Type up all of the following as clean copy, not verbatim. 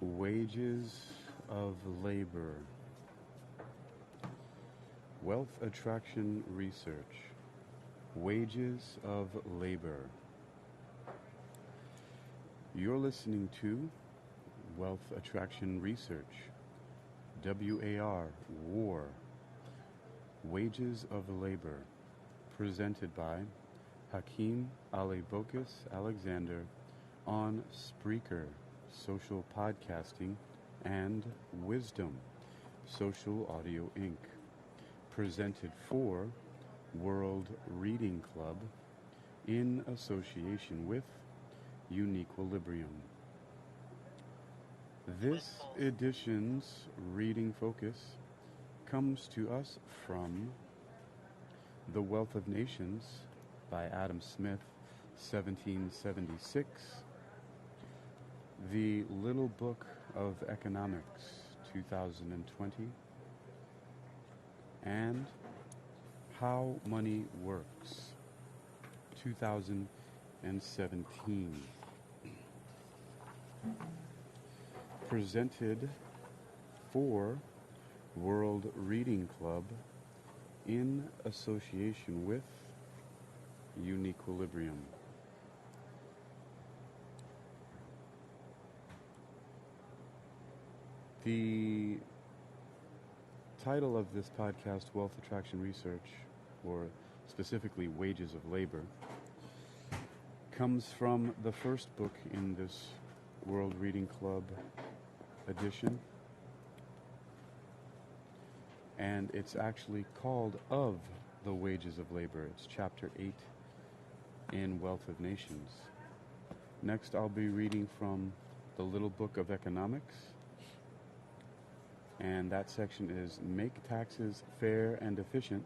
Wages of labor. Wealth attraction research. Wages of labor. You're listening to Wealth Attraction Research. WAR, War. Wages of labor. Presented by Hakeem Alebokas Alexander on Spreaker, Social Podcasting, and Wisdom, Social Audio Inc. Presented for World Reading Club in association with UniquilibriuM. This edition's reading focus comes to us from The Wealth of Nations by Adam Smith, 1776, The Little Book of Economics, 2020, and How Money Works, 2017. Presented for World Reading Club in association with UniquilibriuM. The title of this podcast, Wealth Attraction Research, or specifically Wages of Labor, comes from the first book in this World Reading Club edition, and it's actually called Of the Wages of Labor. It's chapter 8 in Wealth of Nations. Next, I'll be reading from the Little Book of Economics, and that section is Make Taxes Fair and Efficient,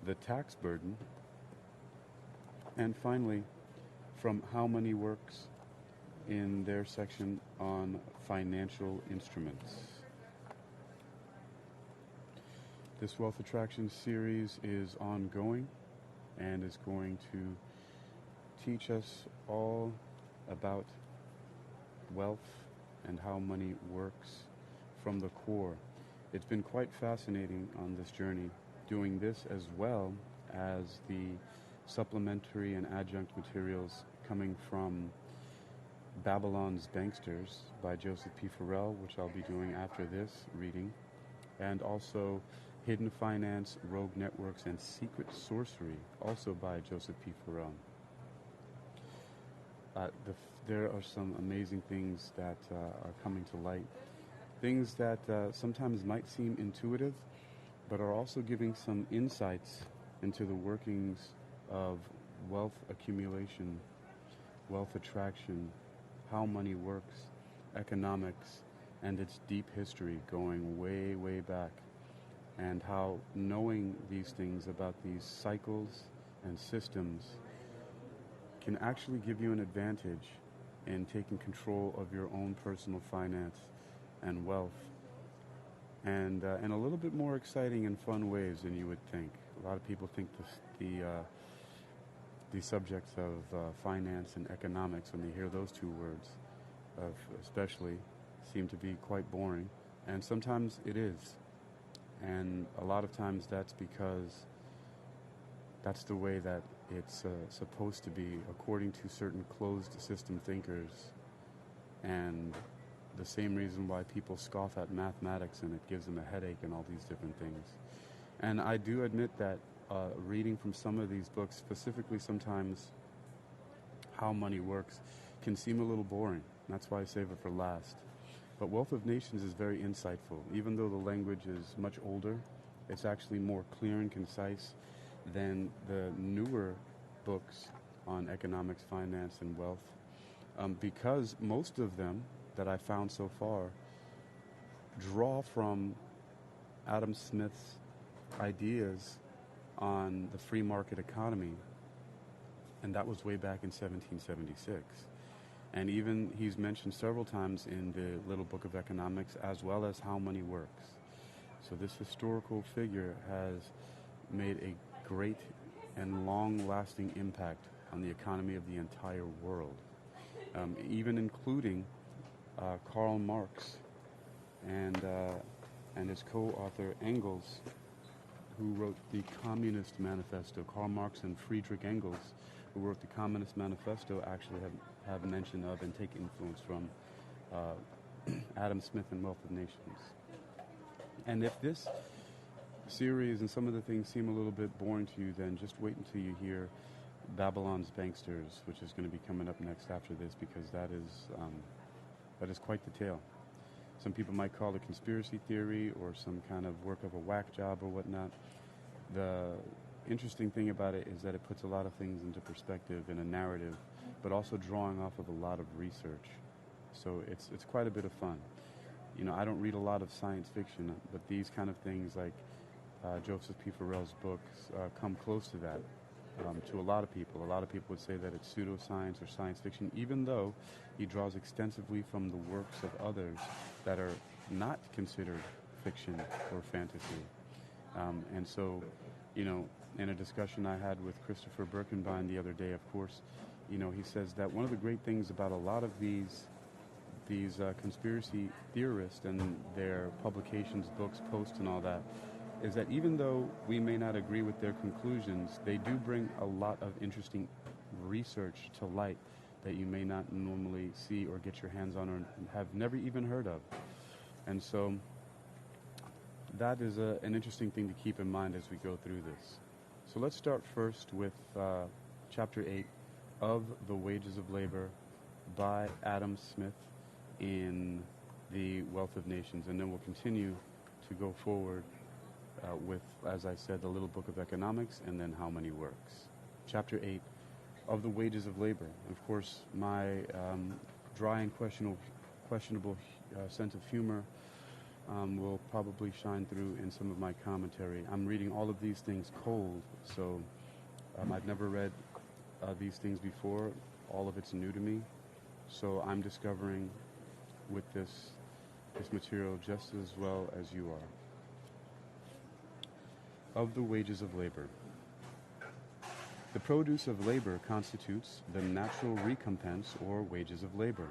the Tax Burden, and finally, from How Money Works in their section on Financial Instruments. This Wealth Attraction series is ongoing and is going to teach us all about wealth and how money works from the core. It's been quite fascinating on this journey, doing this as well as the supplementary and adjunct materials coming from Babylon's Banksters by Joseph P. Farrell, which I'll be doing after this reading, and also Hidden Finance, Rogue Networks, and Secret Sorcery, also by Joseph P. Farrell. There are some amazing things that are coming to light. Things that sometimes might seem intuitive, but are also giving some insights into the workings of wealth accumulation, wealth attraction, how money works, economics, and its deep history going way, way back, and how knowing these things about these cycles and systems can actually give you an advantage in taking control of your own personal finance and wealth, and in a little bit more exciting and fun ways than you would think. A lot of people think the subjects of finance and economics, when they hear those two words, especially, seem to be quite boring, and sometimes it is. And a lot of times that's because that's the way that it's supposed to be, according to certain closed system thinkers, and the same reason why people scoff at mathematics and it gives them a headache and all these different things. And I do admit that reading from some of these books, specifically sometimes How Money Works, can seem a little boring. That's why I save it for last. But Wealth of Nations is very insightful. Even though the language is much older, it's actually more clear and concise than the newer books on economics, finance, and wealth, because most of them that I found so far draw from Adam Smith's ideas on the free market economy, and that was way back in 1776. And even he's mentioned several times in the Little Book of Economics, as well as How Money Works. So this historical figure has made a great and long-lasting impact on the economy of the entire world, even including Karl Marx and his co-author Engels, who wrote the Communist Manifesto. Karl Marx and Friedrich Engels, who wrote the Communist Manifesto, actually have mention of and take influence from Adam Smith and Wealth of Nations. And if this series and some of the things seem a little bit boring to you, then just wait until you hear Babylon's Banksters, which is going to be coming up next after this, because that is quite the tale. Some people might call it conspiracy theory or some kind of work of a whack job or whatnot. The interesting thing about it is that it puts a lot of things into perspective in a narrative, but also drawing off of a lot of research. So it's quite a bit of fun. You know, I don't read a lot of science fiction, but these kind of things like Joseph P. Farrell's books come close to that to a lot of people. A lot of people would say that it's pseudoscience or science fiction, even though he draws extensively from the works of others that are not considered fiction or fantasy. And so, you know, in a discussion I had with Christopher Birkenbein the other day, of course, you know, he says that one of the great things about a lot of these conspiracy theorists and their publications, books, posts, and all that, is that even though we may not agree with their conclusions, they do bring a lot of interesting research to light that you may not normally see or get your hands on or have never even heard of. And so that is an interesting thing to keep in mind as we go through this. So let's start first with Chapter 8 of The Wages of Labor by Adam Smith in The Wealth of Nations, and then we'll continue to go forward with, as I said, the Little Book of Economics, and then How Money Works. Chapter 8 of The Wages of Labor. Of course, my dry and questionable sense of humor will probably shine through in some of my commentary. I'm reading all of these things cold, so I've never read these things before. All of it's new to me, so I'm discovering with this material just as well as you are. Of the wages of labor. The produce of labor constitutes the natural recompense or wages of labor.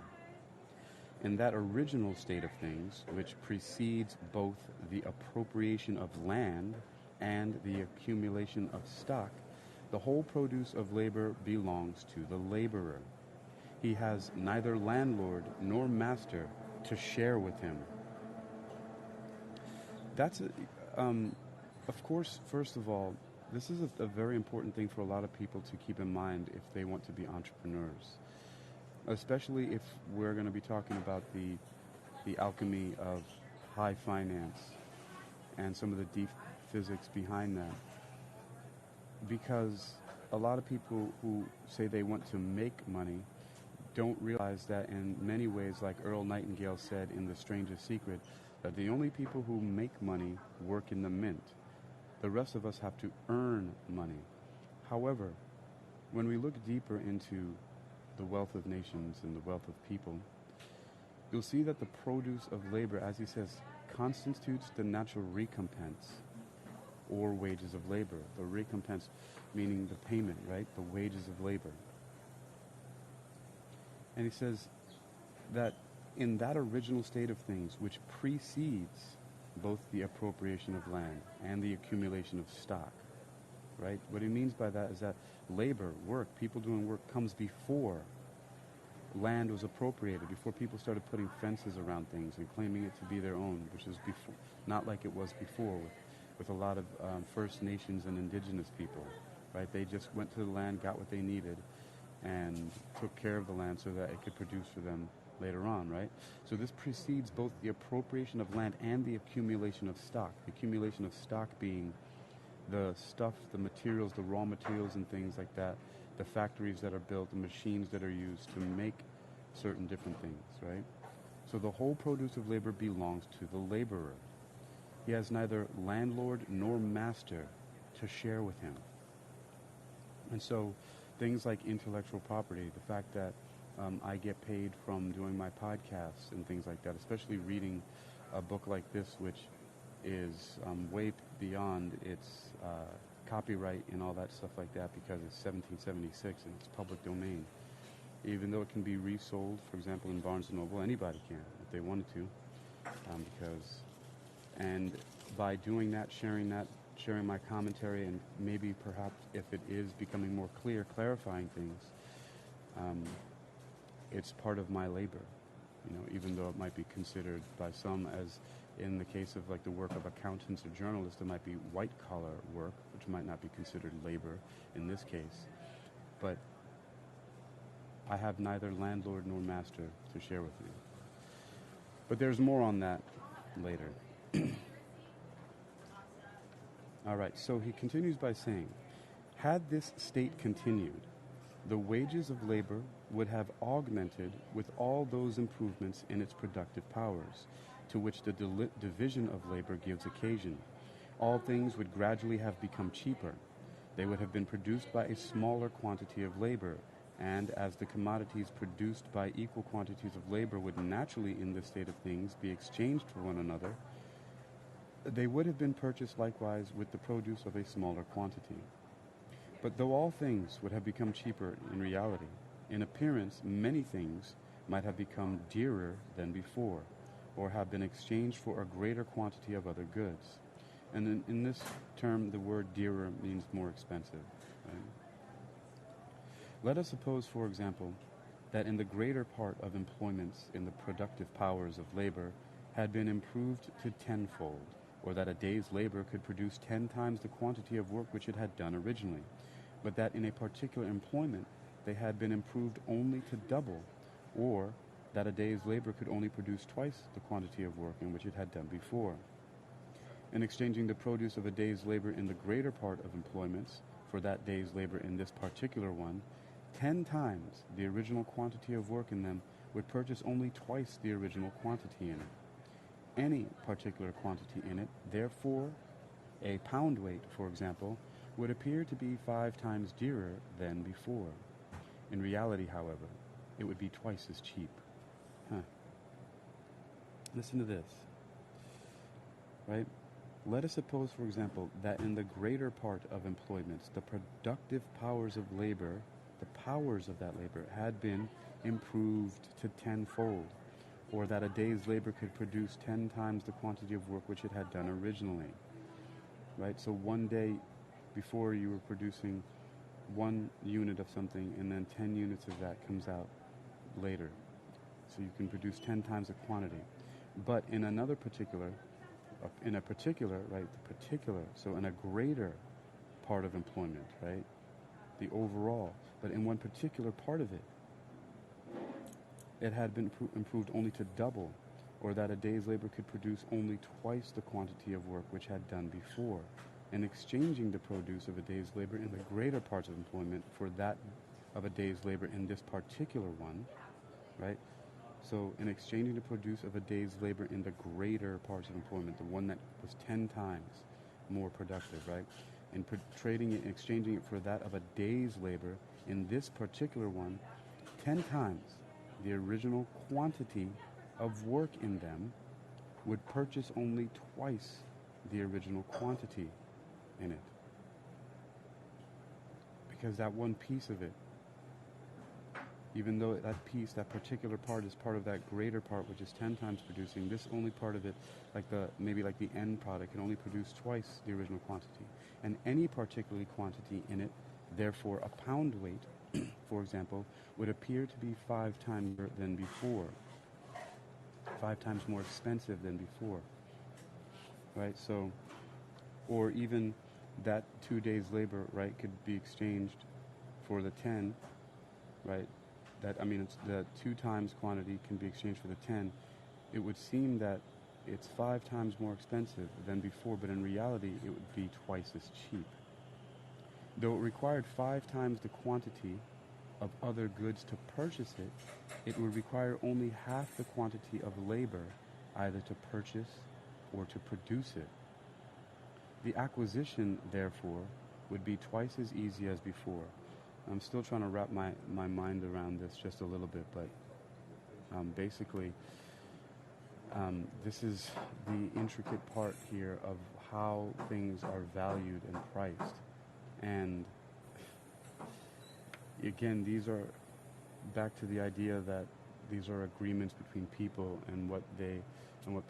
In that original state of things which precedes both the appropriation of land and the accumulation of stock, the whole produce of labor belongs to the laborer. He has neither landlord nor master to share with him. That's of course, first of all, this is a very important thing for a lot of people to keep in mind if they want to be entrepreneurs, especially if we're going to be talking about the alchemy of high finance and some of the deep physics behind that. Because a lot of people who say they want to make money don't realize that in many ways, like Earl Nightingale said in The Strangest Secret, that the only people who make money work in the mint. The rest of us have to earn money. However, when we look deeper into the wealth of nations and the wealth of people, you'll see that the produce of labor, as he says, constitutes the natural recompense or wages of labor. The recompense meaning the payment, right? The wages of labor. And he says that in that original state of things which precedes both the appropriation of land and the accumulation of stock, right? What he means by that is that labor, work, people doing work comes before land was appropriated, before people started putting fences around things and claiming it to be their own, which is before, not like it was before with a lot of First Nations and indigenous people, right? They just went to the land, got what they needed, and took care of the land so that it could produce for them later on, right? So this precedes both the appropriation of land and the accumulation of stock. The accumulation of stock being the stuff, the materials, the raw materials and things like that, the factories that are built, the machines that are used to make certain different things, right? So the whole produce of labor belongs to the laborer. He has neither landlord nor master to share with him. And so things like intellectual property, the fact that I get paid from doing my podcasts and things like that, especially reading a book like this, which is way beyond its copyright and all that stuff like that, because it's 1776 and it's public domain. even though it can be resold, for example, in Barnes & Noble. Anybody can, if they wanted to, and by doing that, sharing my commentary, and maybe perhaps if it is becoming more clear, clarifying things, it's part of my labor, even though it might be considered by some as, in the case of like the work of accountants or journalists, it might be white collar work, which might not be considered labor in this case. But I have neither landlord nor master to share with you. But there's more on that later. All right, so he continues by saying, had this state continued, the wages of labor would have augmented with all those improvements in its productive powers, to which the division of labor gives occasion. All things would gradually have become cheaper. They would have been produced by a smaller quantity of labor, and as the commodities produced by equal quantities of labor would naturally, in this state of things, be exchanged for one another, they would have been purchased likewise with the produce of a smaller quantity. But though all things would have become cheaper in reality, in appearance many things might have become dearer than before, or have been exchanged for a greater quantity of other goods. And in this term, the word dearer means more expensive. Right? Let us suppose, for example, that in the greater part of employments in the productive powers of labor had been improved to tenfold, or that a day's labor could produce 10 times the quantity of work which it had done originally, but that in a particular employment they had been improved only to double, or that a day's labor could only produce twice the quantity of work in which it had done before. In exchanging the produce of a day's labor in the greater part of employments for that day's labor in this particular one, 10 times the original quantity of work in them would purchase only twice the original quantity in it. Any particular quantity in it, therefore, a pound weight, for example, would appear to be 5 times dearer than before. In reality, however, it would be twice as cheap. Listen to this. Right? Let us suppose, for example, that in the greater part of employments, the productive powers of labor, the powers of that labor, had been improved to tenfold, or that a day's labor could produce 10 times the quantity of work which it had done originally. Right? So one day before you were producing 1 unit of something, and then 10 units of that comes out later. So you can produce 10 times the quantity. But in another particular, right, the particular, so in a greater part of employment, right, the overall, but in one particular part of it, it had been improved only to double, or that a day's labor could produce only twice the quantity of work which had done before, and exchanging the produce of a day's labor in the greater parts of employment for that of a day's labor in this particular one, right? So in exchanging the produce of a day's labor in the greater parts of employment, the one that was 10 times more productive, right? And trading it and exchanging it for that of a day's labor in this particular one, 10 times the original quantity of work in them would purchase only twice the original quantity in it. Because that one piece of it, even though that piece, that particular part is part of that greater part, which is 10 times producing, this only part of it, maybe like the end product, can only produce twice the original quantity. And any particular quantity in it, therefore a pound weight, for example, would appear to be 5 times than before. 5 times more expensive than before. Right? So, or even that 2 days labor, right, could be exchanged for the 10, right? It's the 2 times quantity can be exchanged for the 10. It would seem that it's 5 times more expensive than before, but in reality, it would be twice as cheap. Though it required 5 times the quantity of other goods to purchase it, it would require only half the quantity of labor either to purchase or to produce it. The acquisition, therefore, would be twice as easy as before. I'm still trying to wrap my mind around this just a little bit, but basically, this is the intricate part here of how things are valued and priced. And again, these are back to the idea that these are agreements between people and what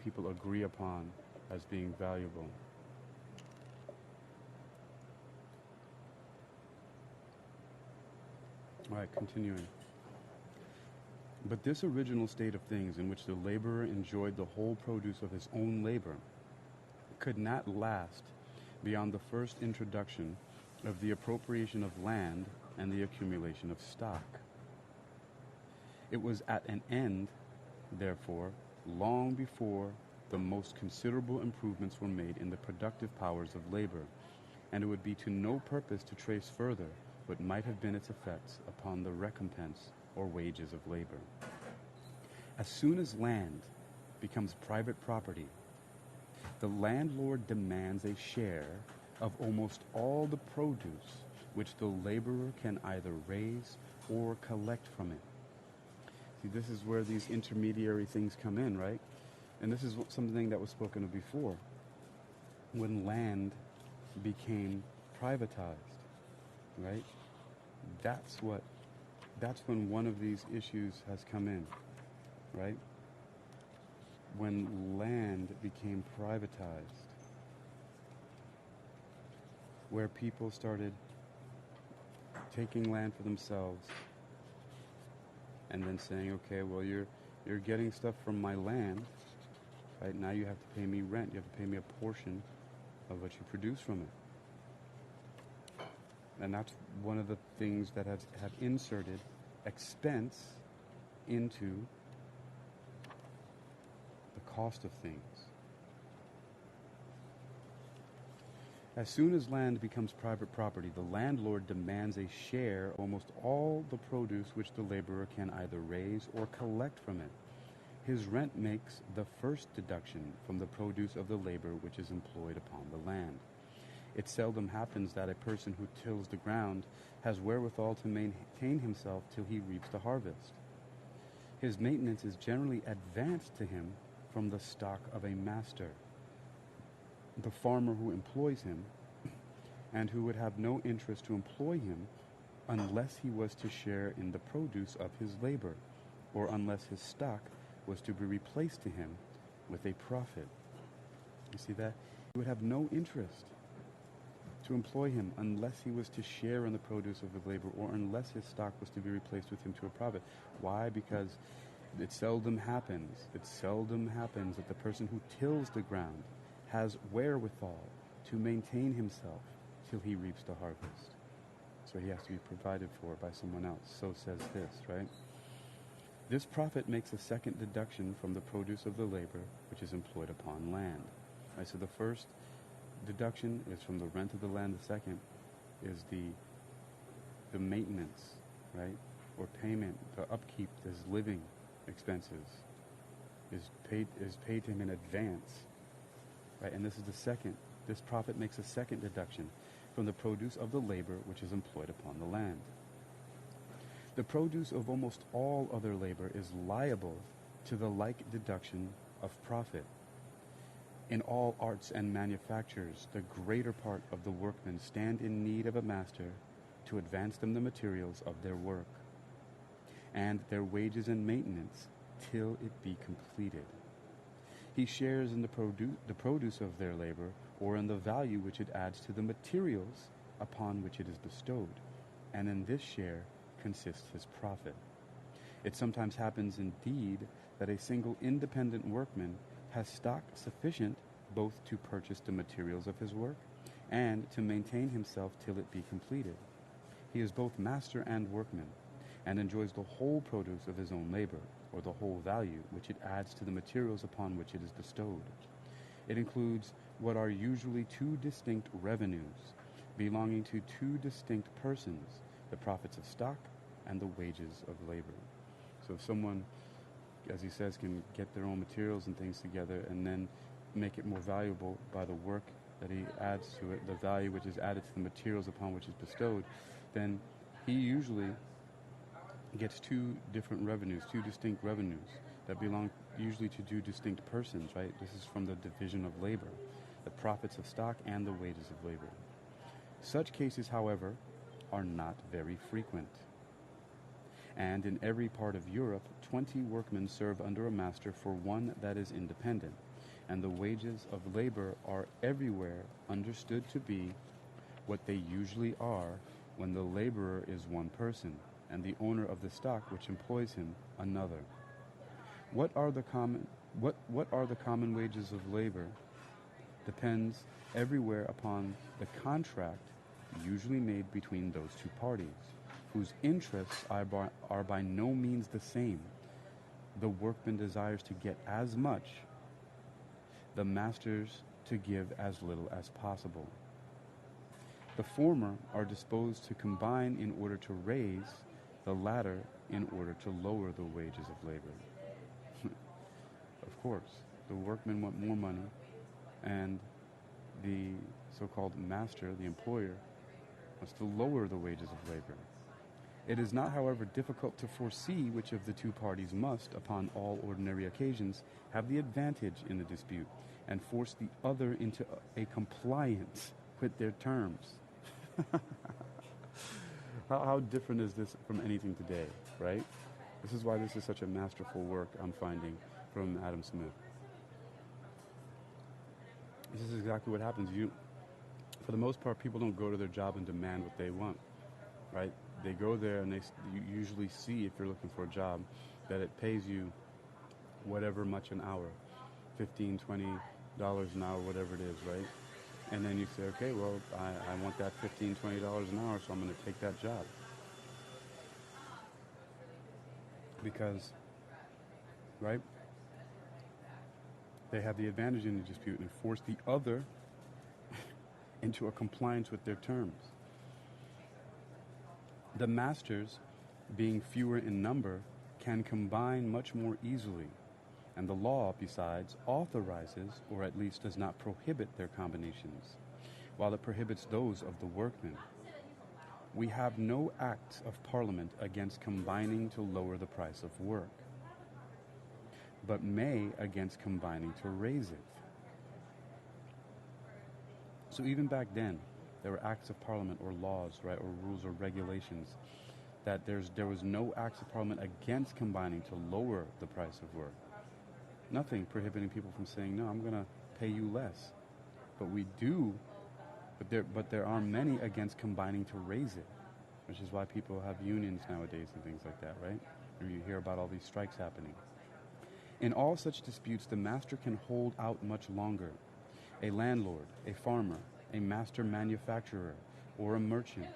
people agree upon as being valuable. All right, continuing. But this original state of things in which the laborer enjoyed the whole produce of his own labor could not last beyond the first introduction of the appropriation of land and the accumulation of stock. It was at an end, therefore, long before the most considerable improvements were made in the productive powers of labor, and it would be to no purpose to trace further what might have been its effects upon the recompense or wages of labor. As soon as land becomes private property, the landlord demands a share of almost all the produce which the laborer can either raise or collect from it. See, this is where these intermediary things come in, right? And this is something that was spoken of before. When land became privatized, right? That's when one of these issues has come in, right? When land became privatized, where people started taking land for themselves and then saying, okay, well, you're getting stuff from my land, right? Now you have to pay me rent. You have to pay me a portion of what you produce from it. And that's one of the things that have inserted expense into the cost of things. As soon as land becomes private property, the landlord demands a share of almost all the produce which the laborer can either raise or collect from it. His rent makes the first deduction from the produce of the labor which is employed upon the land. It seldom happens that a person who tills the ground has wherewithal to maintain himself till he reaps the harvest. His maintenance is generally advanced to him from the stock of a master. The farmer who employs him, and who would have no interest to employ him unless he was to share in the produce of his labor, or unless his stock was to be replaced to him with a profit. You see that? He would have no interest to employ him unless he was to share in the produce of the labor, or unless his stock was to be replaced with him to a profit. Why? Because it seldom happens that the person who tills the ground has wherewithal to maintain himself till he reaps the harvest. So he has to be provided for by someone else. So says this, right? This profit makes a second deduction from the produce of the labor which is employed upon land. Right, so the first deduction is from the rent of the land. The second is the maintenance, right? Or payment, the upkeep, his living expenses is paid to him in advance. Right? And this is the second. This profit makes a second deduction from the produce of the labor which is employed upon the land. The produce of almost all other labor is liable to the like deduction of profit. In all arts and manufactures, the greater part of the workmen stand in need of a master to advance them the materials of their work, and their wages and maintenance till it be completed. He shares in the produce of their labor, or in the value which it adds to the materials upon which it is bestowed, and in this share consists his profit. It sometimes happens indeed that a single independent workman has stock sufficient both to purchase the materials of his work and to maintain himself till it be completed. He is both master and workman, and enjoys the whole produce of his own labor, or the whole value which it adds to the materials upon which it is bestowed. It includes what are usually two distinct revenues, belonging to two distinct persons, the profits of stock and the wages of labor. So if someone, as he says, can get their own materials and things together and then make it more valuable by the work that he adds to it, the value which is added to the materials upon which is bestowed, then he usually gets two different revenues, two distinct revenues that belong usually to two distinct persons, right? This is from the division of labor, the profits of stock and the wages of labor. Such cases, however, are not very frequent. And in every part of Europe, 20 workmen serve under a master for one that is independent. And the wages of labor are everywhere understood to be what they usually are when the laborer is one person, and the owner of the stock which employs him another. What are the common wages of labor depends everywhere upon the contract usually made between those two parties, whose interests are by no means the same. The workman desires to get as much, the masters to give as little as possible. The former are disposed to combine in order to raise, the latter in order to lower the wages of labor. Of course, the workmen want more money, and the so-called master, the employer, wants to lower the wages of labor. It is not, however, difficult to foresee which of the two parties must, upon all ordinary occasions, have the advantage in the dispute, and force the other into a compliance with their terms. How different is this from anything today, right? This is why this is such a masterful work I'm finding from Adam Smith. This is exactly what happens. For the most part, people don't go to their job and demand what they want, right? They go there and you usually see, if you're looking for a job, that it pays you whatever much an hour, $15, $20 an hour, whatever it is, right? And then you say, okay, well, I want that $15, $20 an hour, so I'm going to take that job. Because, right, they have the advantage in the dispute and force the other into a compliance with their terms. The masters, being fewer in number, can combine much more easily, and the law, besides, authorizes, or at least does not prohibit their combinations, while it prohibits those of the workmen. We have no act of Parliament against combining to lower the price of work, but may against combining to raise it. So even back then, there were acts of Parliament or laws, right, or rules or regulations, that there was no acts of Parliament against combining to lower the price of work. Nothing prohibiting people from saying, no, I'm going to pay you less. But we do, but there are many against combining to raise it, which is why people have unions nowadays and things like that, right? Or you hear about all these strikes happening. In all such disputes, the master can hold out much longer. A landlord, a farmer, a master manufacturer, or a merchant,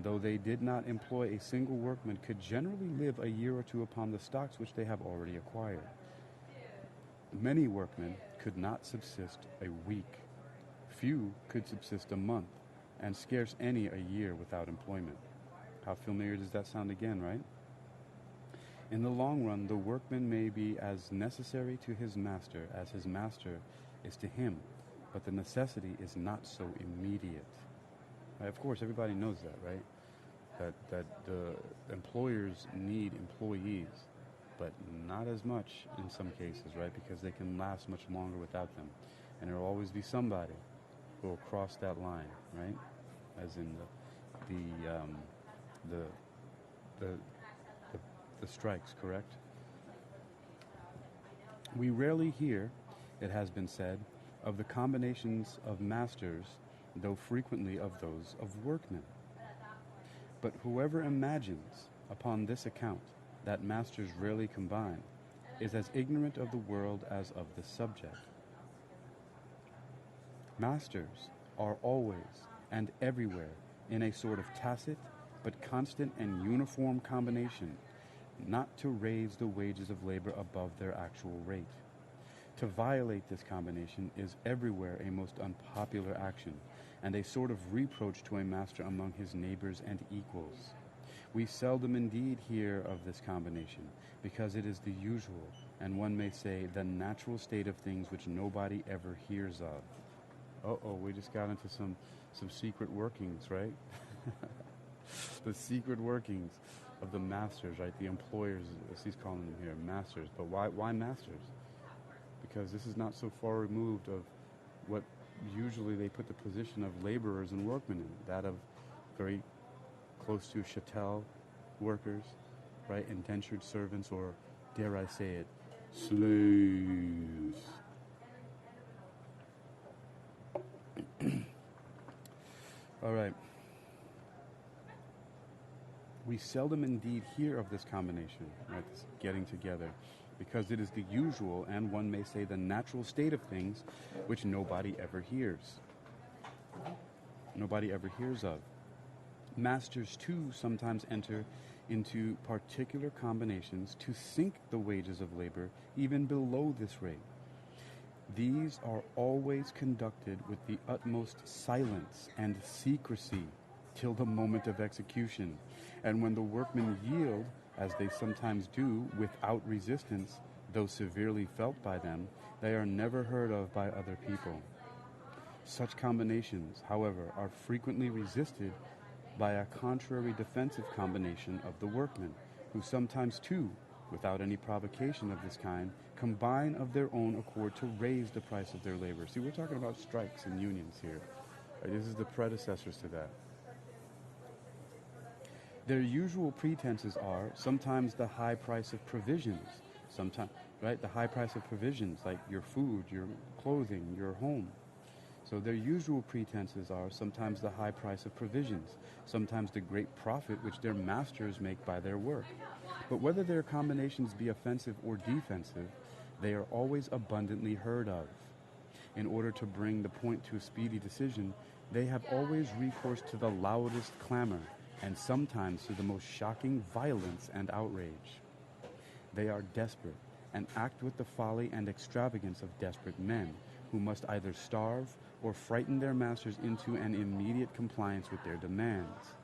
though they did not employ a single workman, could generally live a year or two upon the stocks which they have already acquired. Many workmen could not subsist a week. Few could subsist a month, and scarce any a year without employment. How familiar does that sound again, right? In the long run, the workman may be as necessary to his master as his master is to him, but the necessity is not so immediate. Right? Of course, everybody knows that, right? That the employers need employees, but not as much in some cases, right? Because they can last much longer without them. And there will always be somebody who will cross that line, right? As in the strikes, correct? We rarely hear, it has been said, of the combinations of masters, though frequently of those of workmen. But whoever imagines, upon this account, that masters rarely combine, is as ignorant of the world as of the subject. Masters are always and everywhere in a sort of tacit but constant and uniform combination, not to raise the wages of labor above their actual rate. To violate this combination is everywhere a most unpopular action, and a sort of reproach to a master among his neighbors and equals. We seldom indeed hear of this combination, because it is the usual, and one may say the natural state of things which nobody ever hears of. We just got into some secret workings, right? The secret workings of the masters, right? The employers, as he's calling them here, masters. But why masters? Because this is not so far removed of what usually they put the position of laborers and workmen in, that of very close to chattel workers, right? Indentured servants, or dare I say it, slaves. All right. We seldom indeed hear of this combination, right, this getting together, because it is the usual and one may say the natural state of things which nobody ever hears. Nobody ever hears of. Masters, too, sometimes enter into particular combinations to sink the wages of labor even below this rate. These are always conducted with the utmost silence and secrecy till the moment of execution, and when the workmen yield, as they sometimes do, without resistance, though severely felt by them, they are never heard of by other people. Such combinations, however, are frequently resisted by a contrary defensive combination of the workmen, who sometimes too, without any provocation of this kind, combine of their own accord to raise the price of their labor. See, we're talking about strikes and unions here. Right? This is the predecessors to that. Their usual pretenses are sometimes the high price of provisions, sometimes, right, the high price of provisions like your food, your clothing, your home. So their usual pretenses are sometimes the high price of provisions, sometimes the great profit which their masters make by their work. But whether their combinations be offensive or defensive, they are always abundantly heard of. In order to bring the point to a speedy decision, they have always recourse to the loudest clamor, and sometimes to the most shocking violence and outrage. They are desperate, and act with the folly and extravagance of desperate men, who must either starve or frighten their masters into an immediate compliance with their demands.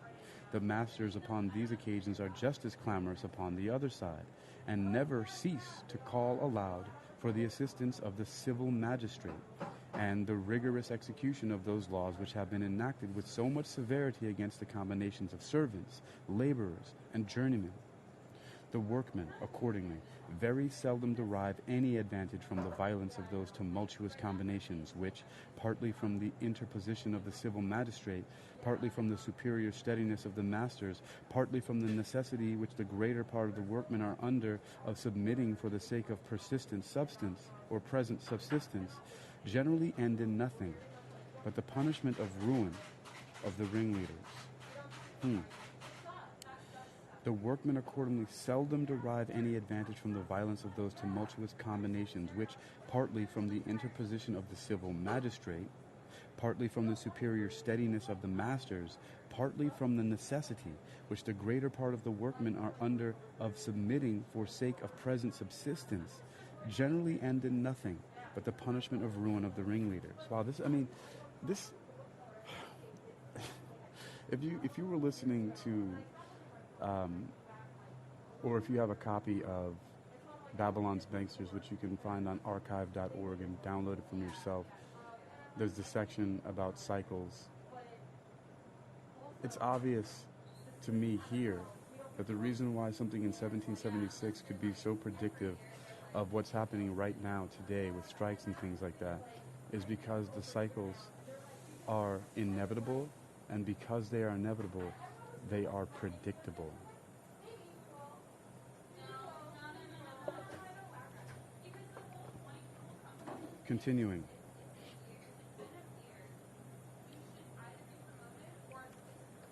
The masters upon these occasions are just as clamorous upon the other side, and never cease to call aloud for the assistance of the civil magistrate, and the rigorous execution of those laws which have been enacted with so much severity against the combinations of servants, laborers, and journeymen. The workmen, accordingly, very seldom derive any advantage from the violence of those tumultuous combinations which, partly from the interposition of the civil magistrate, partly from the superior steadiness of the masters, partly from the necessity which the greater part of the workmen are under of submitting for the sake of persistent substance or present subsistence, generally end in nothing but the punishment of ruin of the ringleaders. The workmen accordingly seldom derive any advantage from the violence of those tumultuous combinations which, partly from the interposition of the civil magistrate, partly from the superior steadiness of the masters, partly from the necessity which the greater part of the workmen are under of submitting for sake of present subsistence, generally end in nothing but the punishment of ruin of the ringleaders. Wow, this if you were listening to or if you have a copy of Babylon's Banksters, which you can find on archive.org and download it from yourself, there's the section about cycles. It's obvious to me here that the reason why something in 1776 could be so predictive of what's happening right now today with strikes and things like that is because the cycles are inevitable, and because they are inevitable, they are predictable. Continuing.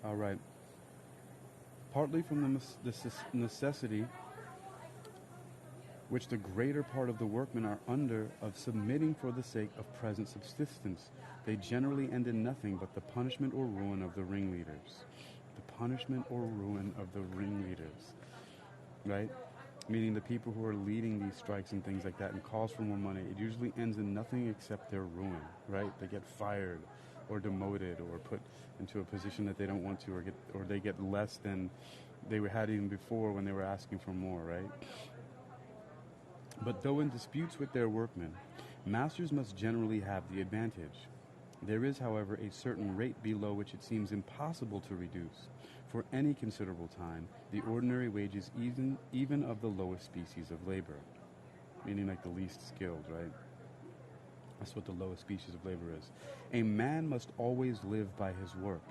All right. Partly from the necessity which the greater part of the workmen are under of submitting for the sake of present subsistence, they generally end in nothing but the punishment or ruin of the ringleaders. The punishment or ruin of the ringleaders, right? Meaning the people who are leading these strikes and things like that and calls for more money, it usually ends in nothing except their ruin, right? They get fired or demoted or put into a position that they don't want to, or they get less than they had even before when they were asking for more, right? But though in disputes with their workmen, masters must generally have the advantage. There is, however, a certain rate below which it seems impossible to reduce, for any considerable time, the ordinary wages even of the lowest species of labor, meaning like the least skilled, right? That's what the lowest species of labor is. A man must always live by his work,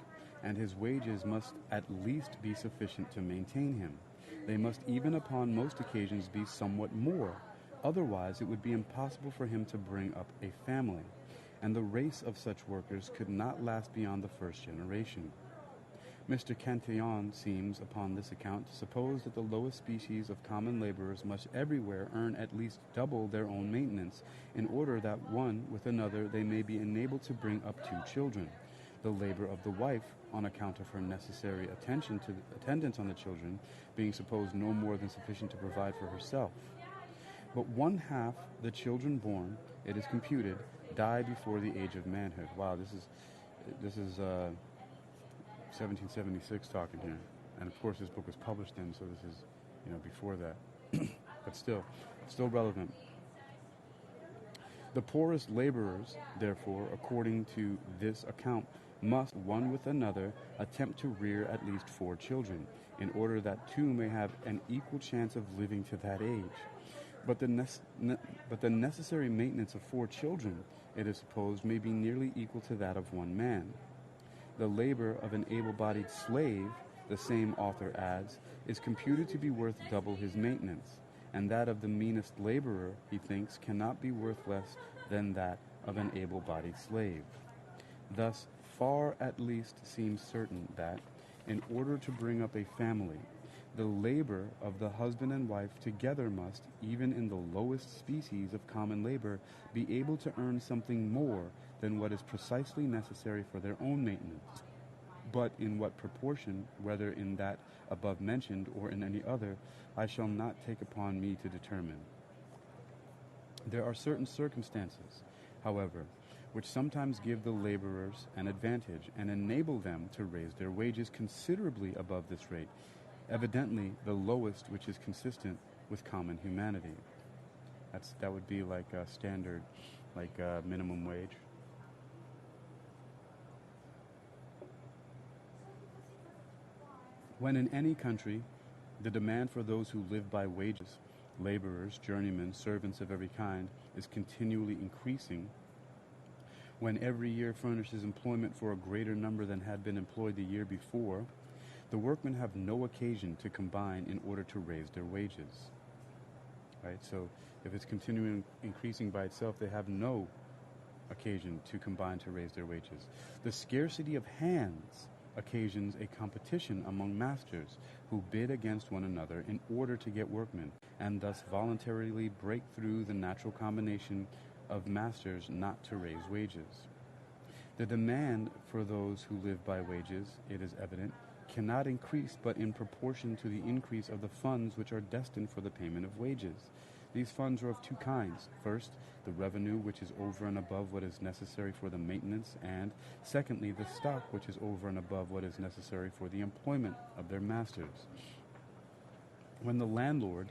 and his wages must at least be sufficient to maintain him. They must even upon most occasions be somewhat more. Otherwise, it would be impossible for him to bring up a family, and the race of such workers could not last beyond the first generation. Mr. Cantillon seems, upon this account, to suppose that the lowest species of common laborers must everywhere earn at least double their own maintenance, in order that one with another they may be enabled to bring up 2 children. The labor of the wife, on account of her necessary attendance on the children, being supposed no more than sufficient to provide for herself. But 1/2 the children born, it is computed, die before the age of manhood. Wow, this is 1776 talking here, and of course this book was published then, so this is, before that, but still relevant. The poorest laborers, therefore, according to this account, must, one with another, attempt to rear at least 4 children, in order that 2 may have an equal chance of living to that age. But the necessary maintenance of 4 children, it is supposed, may be nearly equal to that of 1 man. The labor of an able-bodied slave, the same author adds, is computed to be worth double his maintenance, and that of the meanest laborer, he thinks, cannot be worth less than that of an able-bodied slave. Thus, far at least seems certain that, in order to bring up a family, the labor of the husband and wife together must, even in the lowest species of common labor, be able to earn something more than what is precisely necessary for their own maintenance. But in what proportion, whether in that above mentioned or in any other, I shall not take upon me to determine. There are certain circumstances, however, which sometimes give the laborers an advantage and enable them to raise their wages considerably above this rate, evidently the lowest which is consistent with common humanity. That would be like a standard, like minimum wage. When in any country the demand for those who live by wages, laborers, journeymen, servants of every kind, is continually increasing, when every year furnishes employment for a greater number than had been employed the year before, the workmen have no occasion to combine in order to raise their wages. Right? So if it's continuing increasing by itself, they have no occasion to combine to raise their wages. The scarcity of hands occasions a competition among masters who bid against one another in order to get workmen, and thus voluntarily break through the natural combination of masters not to raise wages. The demand for those who live by wages, it is evident, cannot increase but in proportion to the increase of the funds which are destined for the payment of wages. These funds are of 2 kinds. First, the revenue which is over and above what is necessary for the maintenance, and secondly, the stock which is over and above what is necessary for the employment of their masters. When the landlord,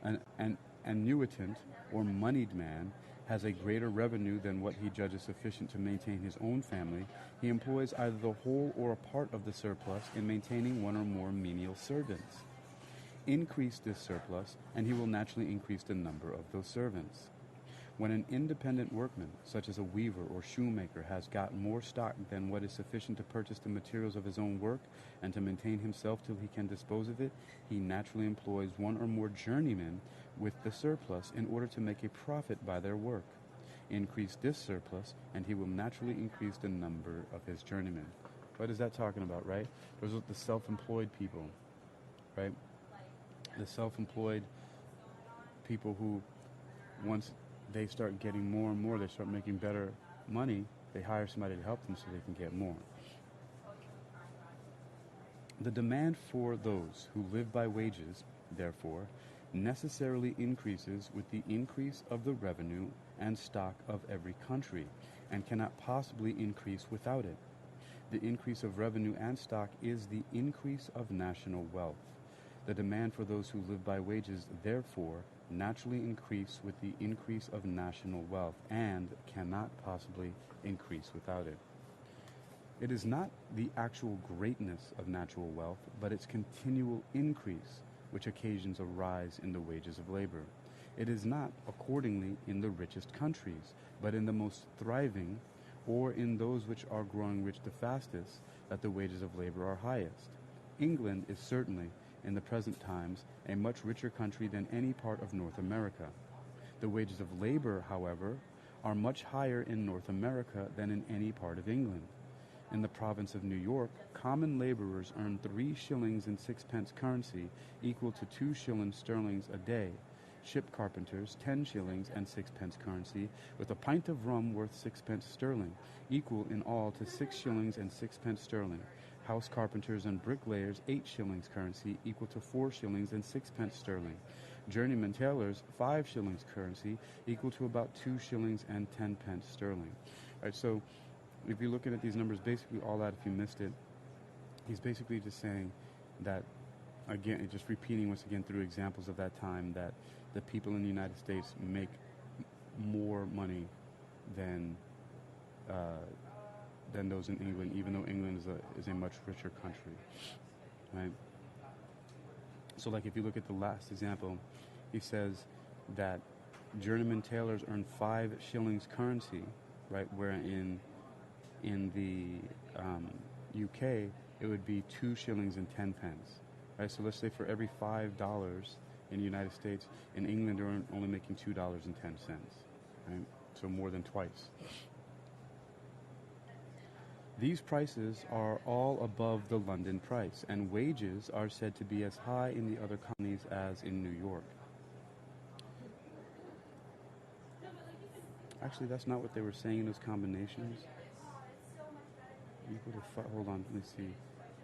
an annuitant or moneyed man, has a greater revenue than what he judges sufficient to maintain his own family, he employs either the whole or a part of the surplus in maintaining 1 or more menial servants. Increase this surplus, and he will naturally increase the number of those servants. When an independent workman, such as a weaver or shoemaker, has got more stock than what is sufficient to purchase the materials of his own work and to maintain himself till he can dispose of it, he naturally employs 1 or more journeymen with the surplus in order to make a profit by their work. Increase this surplus, and he will naturally increase the number of his journeymen. What is that talking about, right? Those are the self-employed people, right? The self-employed people who, once they start getting more and more, they start making better money, they hire somebody to help them so they can get more. The demand for those who live by wages, therefore, necessarily increases with the increase of the revenue and stock of every country, and cannot possibly increase without it. The increase of revenue and stock is the increase of national wealth. The demand for those who live by wages, therefore, naturally increase with the increase of national wealth, and cannot possibly increase without it. It is not the actual greatness of natural wealth, but its continual increase, which occasions a rise in the wages of labor. It is not, accordingly, in the richest countries, but in the most thriving, or in those which are growing rich the fastest, that the wages of labor are highest. England is certainly in the present times, a much richer country than any part of North America. The wages of labor, however, are much higher in North America than in any part of England. In the province of New York, common laborers earn 3 shillings and 6 pence currency, equal to 2 shillings sterling a day. Ship carpenters, 10 shillings and 6 pence currency, with a pint of rum worth 6 pence sterling, equal in all to 6 shillings and 6 pence sterling. House carpenters and bricklayers, 8 shillings currency, equal to 4 shillings and 6 pence sterling. Journeyman tailors, 5 shillings currency, equal to about 2 shillings and 10 pence sterling. All right, so if you're looking at these numbers, basically all that, if you missed it, he's basically just saying that, again, just repeating once again through examples of that time, that the people in the United States make more money than those in England, even though England is a much richer country, right? So, like, if you look at the last example, he says that journeyman tailors earn 5 shillings currency, right? Where in the UK, it would be 2 shillings and 10 pence, right? So let's say for every $5 in the United States, in England they're only making $2.10, right? So more than twice. These prices are all above the London price, and wages are said to be as high in the other colonies as in New York. Actually, that's not what they were saying in those combinations. Equal to hold on, let me see.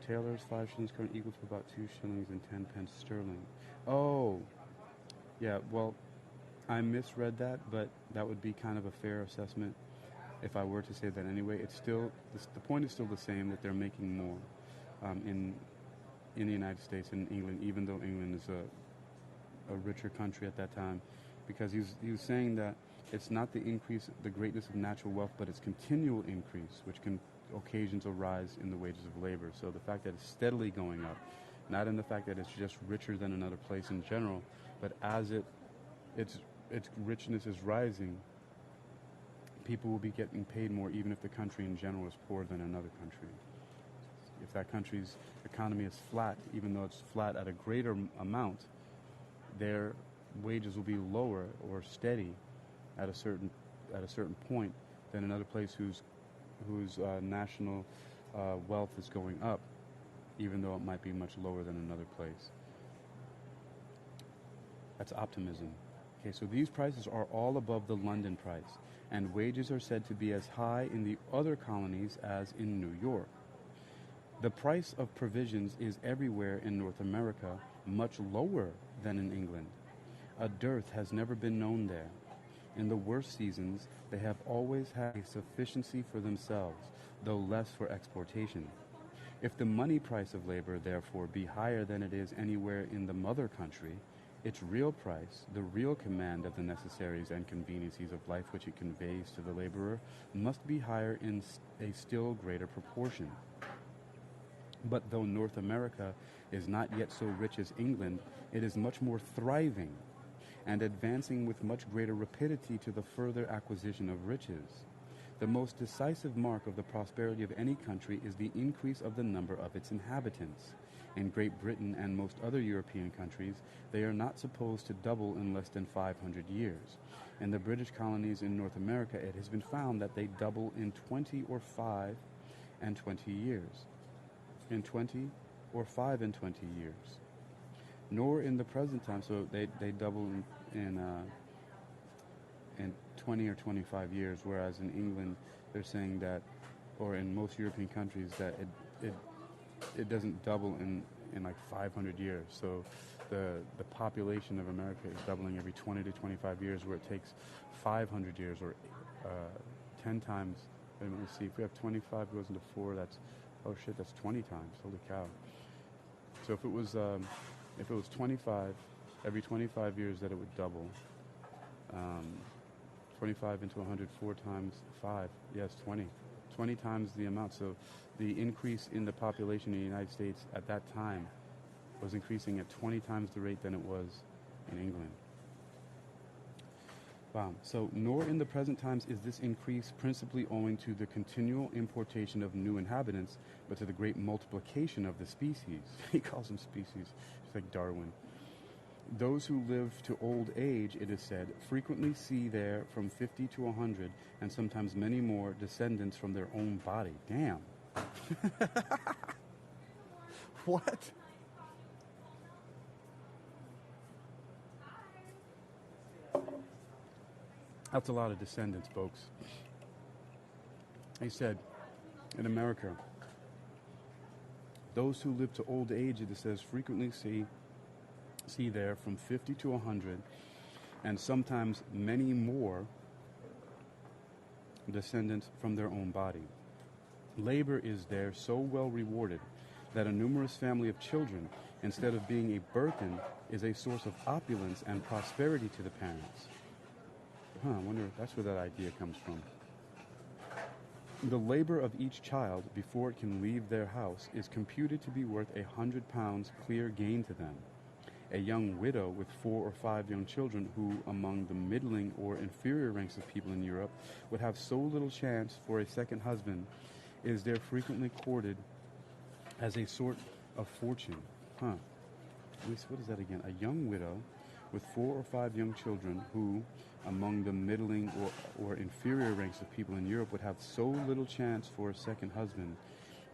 Tailors, 5 shillings current, equal to about 2 shillings and 10 pence sterling. Oh, yeah, well, I misread that, but that would be kind of a fair assessment if I were to say that anyway. It's still, the point is still the same, that they're making more in the United States and England, even though England is a richer country at that time, because he was saying that it's not the increase, the greatness of natural wealth, but its continual increase, which can occasions a rise in the wages of labor. So the fact that it's steadily going up, not in the fact that it's just richer than another place in general, but as its richness is rising, people will be getting paid more, even if the country in general is poorer than another country. If that country's economy is flat, even though it's flat at a greater amount, their wages will be lower or steady at a certain point than another place whose national wealth is going up, even though it might be much lower than another place. That's optimism. Okay, so these prices are all above the London price, and wages are said to be as high in the other colonies as in New York. The price of provisions is everywhere in North America much lower than in England. A dearth has never been known there. In the worst seasons, they have always had a sufficiency for themselves, though less for exportation. If the money price of labor, therefore, be higher than it is anywhere in the mother country, its real price, the real command of the necessaries and conveniencies of life which it conveys to the laborer, must be higher in a still greater proportion. But though North America is not yet so rich as England, it is much more thriving and advancing with much greater rapidity to the further acquisition of riches. The most decisive mark of the prosperity of any country is the increase of the number of its inhabitants. In Great Britain and most other European countries, they are not supposed to double in less than 500 years. In the British colonies in North America, it has been found that they double in 20 or 5 and 20 years. In 20 or 5 and 20 years. Nor in the present time, so they double in 20 or 25 years, whereas in England they're saying that, or in most European countries, that it doesn't double in like 500 years. So the population of America is doubling every 20 to 25 years, where it takes 500 years or 10 times. Let me see, if we have 25 goes into 4, that's, oh shit, that's 20 times. Holy cow. So if it was 25, every 25 years that it would double. 25 into 100, 4 times 5, yes, 20. 20 times the amount. So the increase in the population in the United States at that time was increasing at 20 times the rate than it was in England. Wow. So, nor in the present times is this increase principally owing to the continual importation of new inhabitants, but to the great multiplication of the species. He calls them species. It's like Darwin. Those who live to old age, it is said, frequently see there from 50 to 100, and sometimes many more, descendants from their own body. Damn. What? That's a lot of descendants, folks. He said, in America, those who live to old age, it says, frequently see there from 50 to 100, and sometimes many more descendants from their own body. Labor is there so well rewarded that a numerous family of children, instead of being a burden, is a source of opulence and prosperity to the parents. I wonder if that's where that idea comes from. The labor of each child before it can leave their house is computed to be worth £100 clear gain to them. A young widow with 4 or 5 young children who, among the middling or inferior ranks of people in Europe, would have so little chance for a second husband, is there frequently courted as a sort of fortune. What is that again? A young widow with 4 or 5 young children who, among the middling or inferior ranks of people in Europe, would have so little chance for a second husband,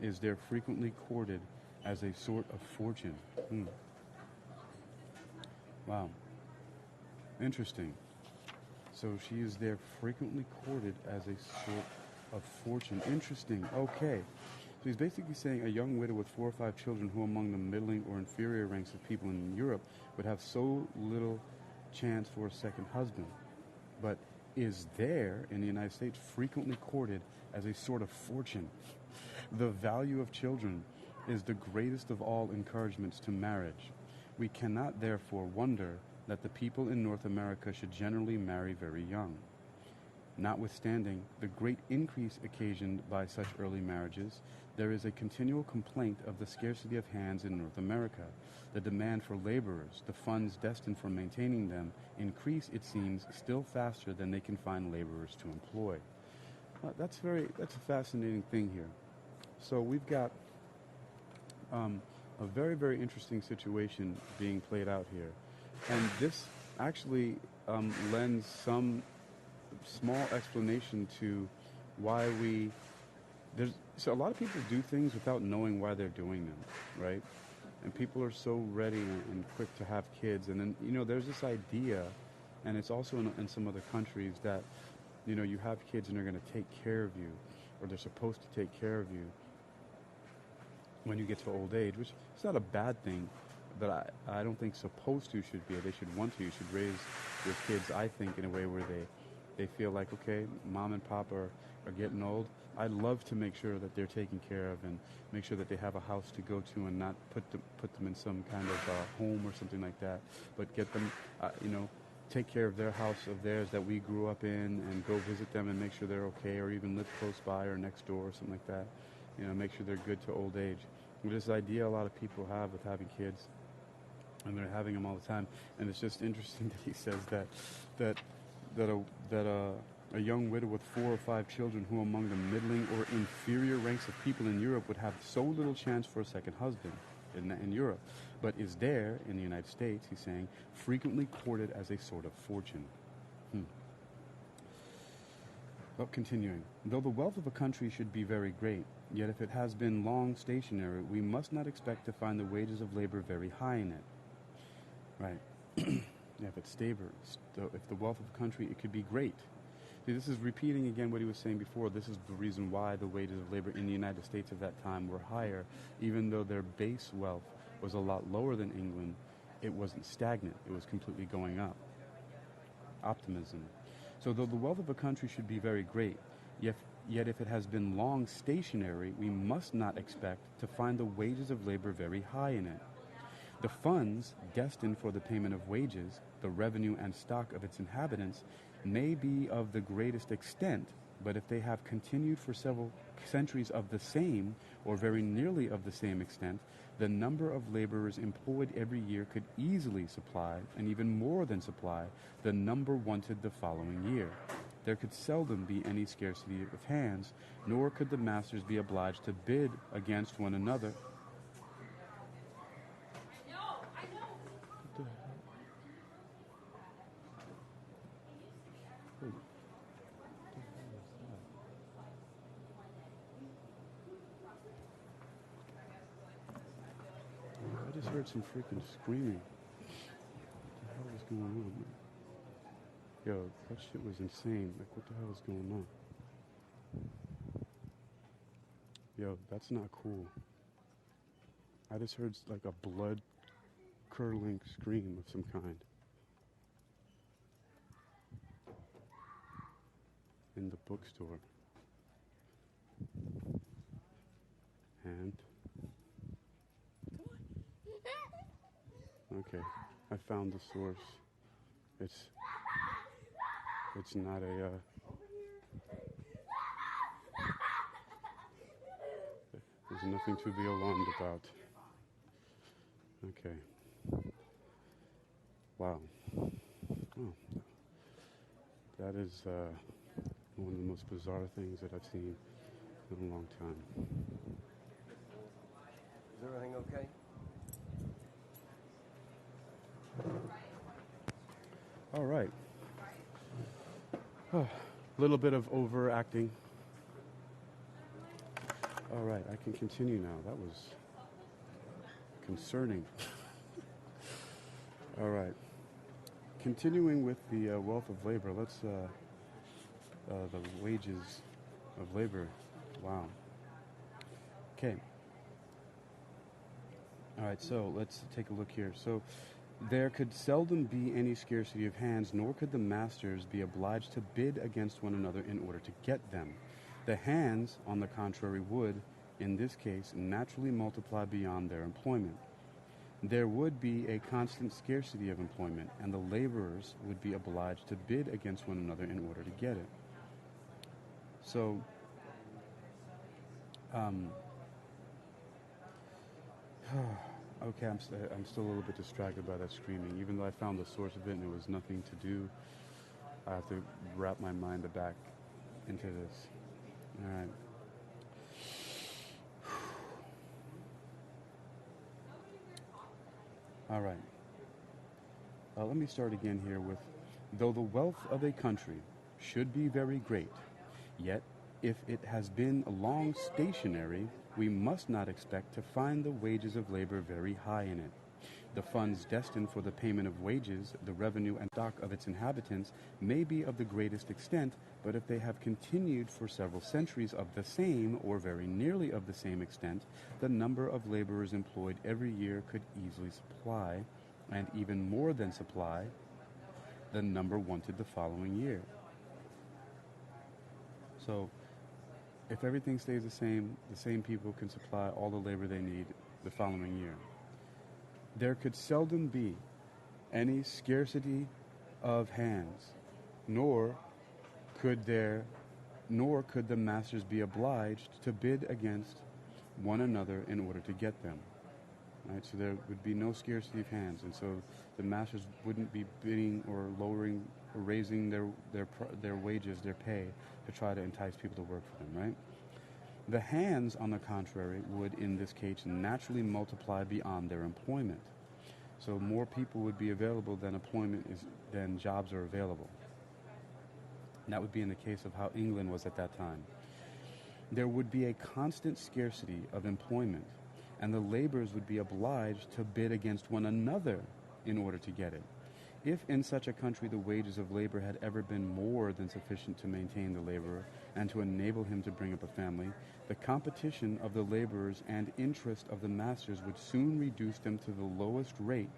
is there frequently courted as a sort of fortune. Wow. Interesting. So she is there frequently courted as a sort of fortune. Interesting. Okay. So he's basically saying a young widow with 4 or 5 children who among the middling or inferior ranks of people in Europe would have so little chance for a second husband, but is there in the United States frequently courted as a sort of fortune. The value of children is the greatest of all encouragements to marriage. We cannot therefore wonder that the people in North America should generally marry very young. Notwithstanding the great increase occasioned by such early marriages, there is a continual complaint of the scarcity of hands in North America. The demand for laborers, the funds destined for maintaining them, increase, it seems, still faster than they can find laborers to employ. That's a fascinating thing here. So we've got a very, very interesting situation being played out here. And this actually lends some small explanation to why so a lot of people do things without knowing why they're doing them, right? And people are so ready and quick to have kids. And then, there's this idea, and it's also in some other countries, that, you have kids and they're going to take care of you, or they're supposed to take care of you when you get to old age, which is not a bad thing, but I don't think supposed to should be. They should want to. You should raise your kids, I think, in a way where they feel like, okay, mom and pop are getting old. I'd love to make sure that they're taken care of and make sure that they have a house to go to and not put them in some kind of home or something like that, but get them, take care of their house of theirs that we grew up in and go visit them and make sure they're okay, or even live close by or next door or something like that. Make sure they're good to old age. And this idea a lot of people have with having kids, and they're having them all the time. And it's just interesting that he says that a young widow with 4 or 5 children who among the middling or inferior ranks of people in Europe would have so little chance for a second husband in Europe, but is there in the United States, he's saying, frequently courted as a sort of fortune. Well, continuing. Though the wealth of a country should be very great, yet if it has been long stationary, we must not expect to find the wages of labor very high in it. Right. Yeah, if it's stable, if the wealth of a country, it could be great. See, this is repeating again what he was saying before. This is the reason why the wages of labor in the United States at that time were higher, even though their base wealth was a lot lower than England. It wasn't stagnant. It was completely going up. Optimism. So though the wealth of a country should be very great, yet if it has been long stationary, we must not expect to find the wages of labor very high in it. The funds destined for the payment of wages, the revenue and stock of its inhabitants, may be of the greatest extent, But if they have continued for several centuries of the same, or very nearly of the same extent, the number of laborers employed every year could easily supply, and even more than supply, the number wanted the following year. There could seldom be any scarcity of hands, nor could the masters be obliged to bid against one another. What the hell? Wait, what the hell is that? I just heard some freaking screaming. What the hell is going on, man? Yo, that shit was insane. Like, what the hell is going on? Yo, that's not cool. I just heard like a blood-curdling scream of some kind in the bookstore. And okay, I found the source. It's not a there's nothing to be alarmed about. Okay. Wow. Oh, that is one of the most bizarre things that I've seen in a long time. Is everything okay? All right. A little bit of overacting. All right, I can continue now. That was concerning. All right. Continuing with the wealth of labor, let's the wages of labor. Wow. Okay. All right, so let's take a look here. So there could seldom be any scarcity of hands, nor could the masters be obliged to bid against one another in order to get them. The hands, on the contrary, would, in this case, naturally multiply beyond their employment. There would be a constant scarcity of employment, and the laborers would be obliged to bid against one another in order to get it. So, okay, I'm still a little bit distracted by that screaming. Even though I found the source of it and it was nothing to do, I have to wrap my mind back into this. All right. All right. Let me start again here with, though the wealth of a country should be very great, yet if it has been long stationary, we must not expect to find the wages of labor very high in it. The funds destined for the payment of wages, the revenue and stock of its inhabitants, may be of the greatest extent, but if they have continued for several centuries of the same, or very nearly of the same extent, the number of laborers employed every year could easily supply, and even more than supply, the number wanted the following year. So, if everything stays the same people can supply all the labor they need the following year. There could seldom be any scarcity of hands, nor could the masters be obliged to bid against one another in order to get them. Right? So there would be no scarcity of hands, and so the masters wouldn't be bidding or lowering or raising their wages, their pay, to try to entice people to work for them, right? The hands, on the contrary, would in this case naturally multiply beyond their employment. So more people would be available than jobs are available. And that would be in the case of how England was at that time. There would be a constant scarcity of employment, and the laborers would be obliged to bid against one another in order to get it. If in such a country the wages of labor had ever been more than sufficient to maintain the laborer and to enable him to bring up a family, the competition of the laborers and interest of the masters would soon reduce them to the lowest rate,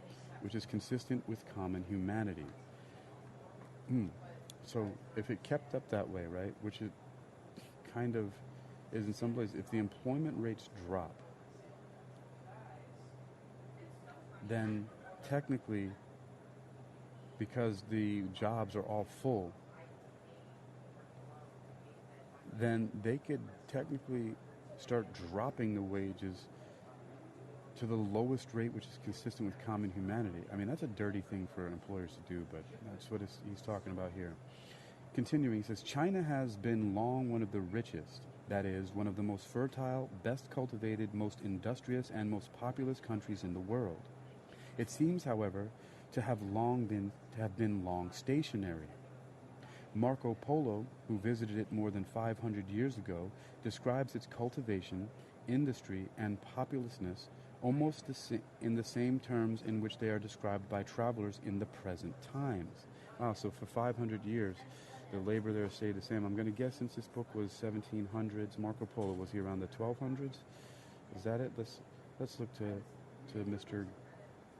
which is consistent with common humanity. So if it kept up that way, right, which it kind of is in some places, if the employment rates drop, then technically, because the jobs are all full, then they could technically start dropping the wages to the lowest rate, which is consistent with common humanity. I mean, that's a dirty thing for employers to do, but that's what he's talking about here. Continuing, he says, China has been long one of the richest, that is, one of the most fertile, best cultivated, most industrious, and most populous countries in the world. It seems, however, to have been long stationary. Marco Polo, who visited it more than 500 years ago, describes its cultivation, industry, and populousness almost in the same terms in which they are described by travelers in the present times. Wow, so for 500 years, the labor there stayed the same. I'm going to guess since this book was 1700s, Marco Polo, was he around the 1200s? Is that it? Let's look to Mr.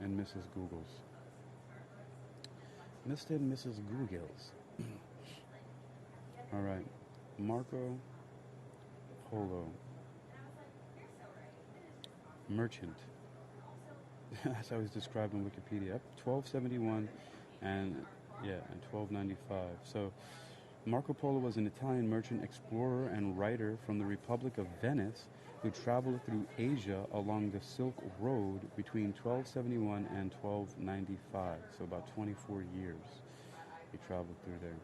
and Mrs. Googles. Mr. and Mrs. Googles. All right, Marco Polo. Merchant. That's how he's described in Wikipedia. 1271 and 1295. So Marco Polo was an Italian merchant, explorer, and writer from the Republic of Venice who traveled through Asia along the Silk Road between 1271 and 1295. So about 24 years he traveled through there.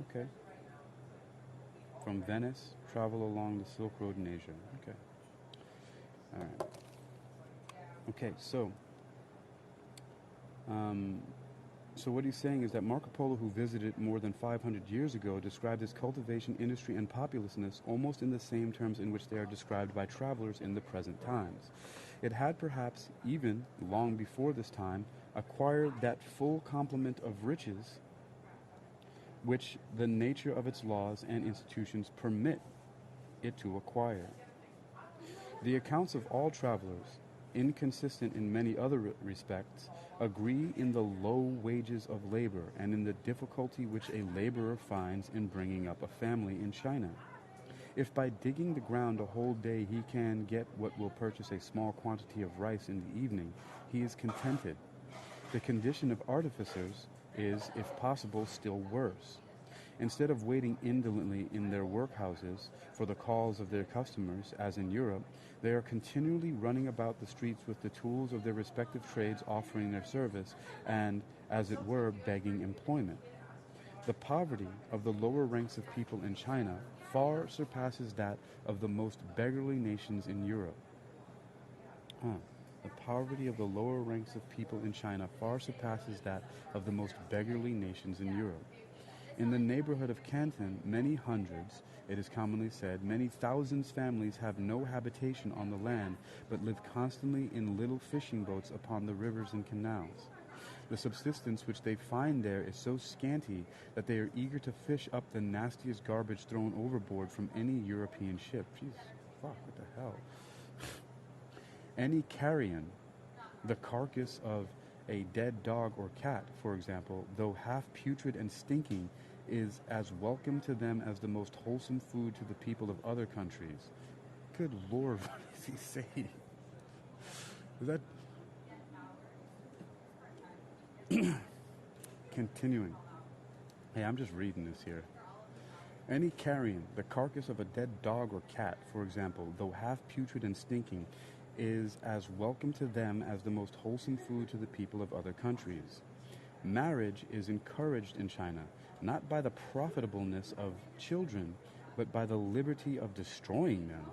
Okay. From Venice, travel along the Silk Road in Asia. Okay. All right. Okay, so what he's saying is that Marco Polo, who visited more than 500 years ago, described its cultivation, industry, and populousness almost in the same terms in which they are described by travelers in the present times. It had perhaps even, long before this time, acquired that full complement of riches which the nature of its laws and institutions permit it to acquire. The accounts of all travelers, inconsistent in many other respects, agree in the low wages of labor and in the difficulty which a laborer finds in bringing up a family in China. If by digging the ground a whole day he can get what will purchase a small quantity of rice in the evening, he is contented. The condition of artificers is, if possible, still worse. Instead of waiting indolently in their workhouses for the calls of their customers, as in Europe, they are continually running about the streets with the tools of their respective trades offering their service and, as it were, begging employment. The poverty of the lower ranks of people in China far surpasses that of the most beggarly nations in Europe. The poverty of the lower ranks of people in China far surpasses that of the most beggarly nations in Europe. In the neighborhood of Canton, many hundreds, it is commonly said, many thousands families have no habitation on the land, but live constantly in little fishing boats upon the rivers and canals. The subsistence which they find there is so scanty that they are eager to fish up the nastiest garbage thrown overboard from any European ship. Jeez, fuck, what the hell? Any carrion, the carcass of a dead dog or cat, for example, though half putrid and stinking, is as welcome to them as the most wholesome food to the people of other countries. Good Lord, what is he saying? Is that... Continuing. Hey, I'm just reading this here. Any carrion, the carcass of a dead dog or cat, for example, though half putrid and stinking, is as welcome to them as the most wholesome food to the people of other countries. Marriage is encouraged in China, not by the profitableness of children, but by the liberty of destroying them.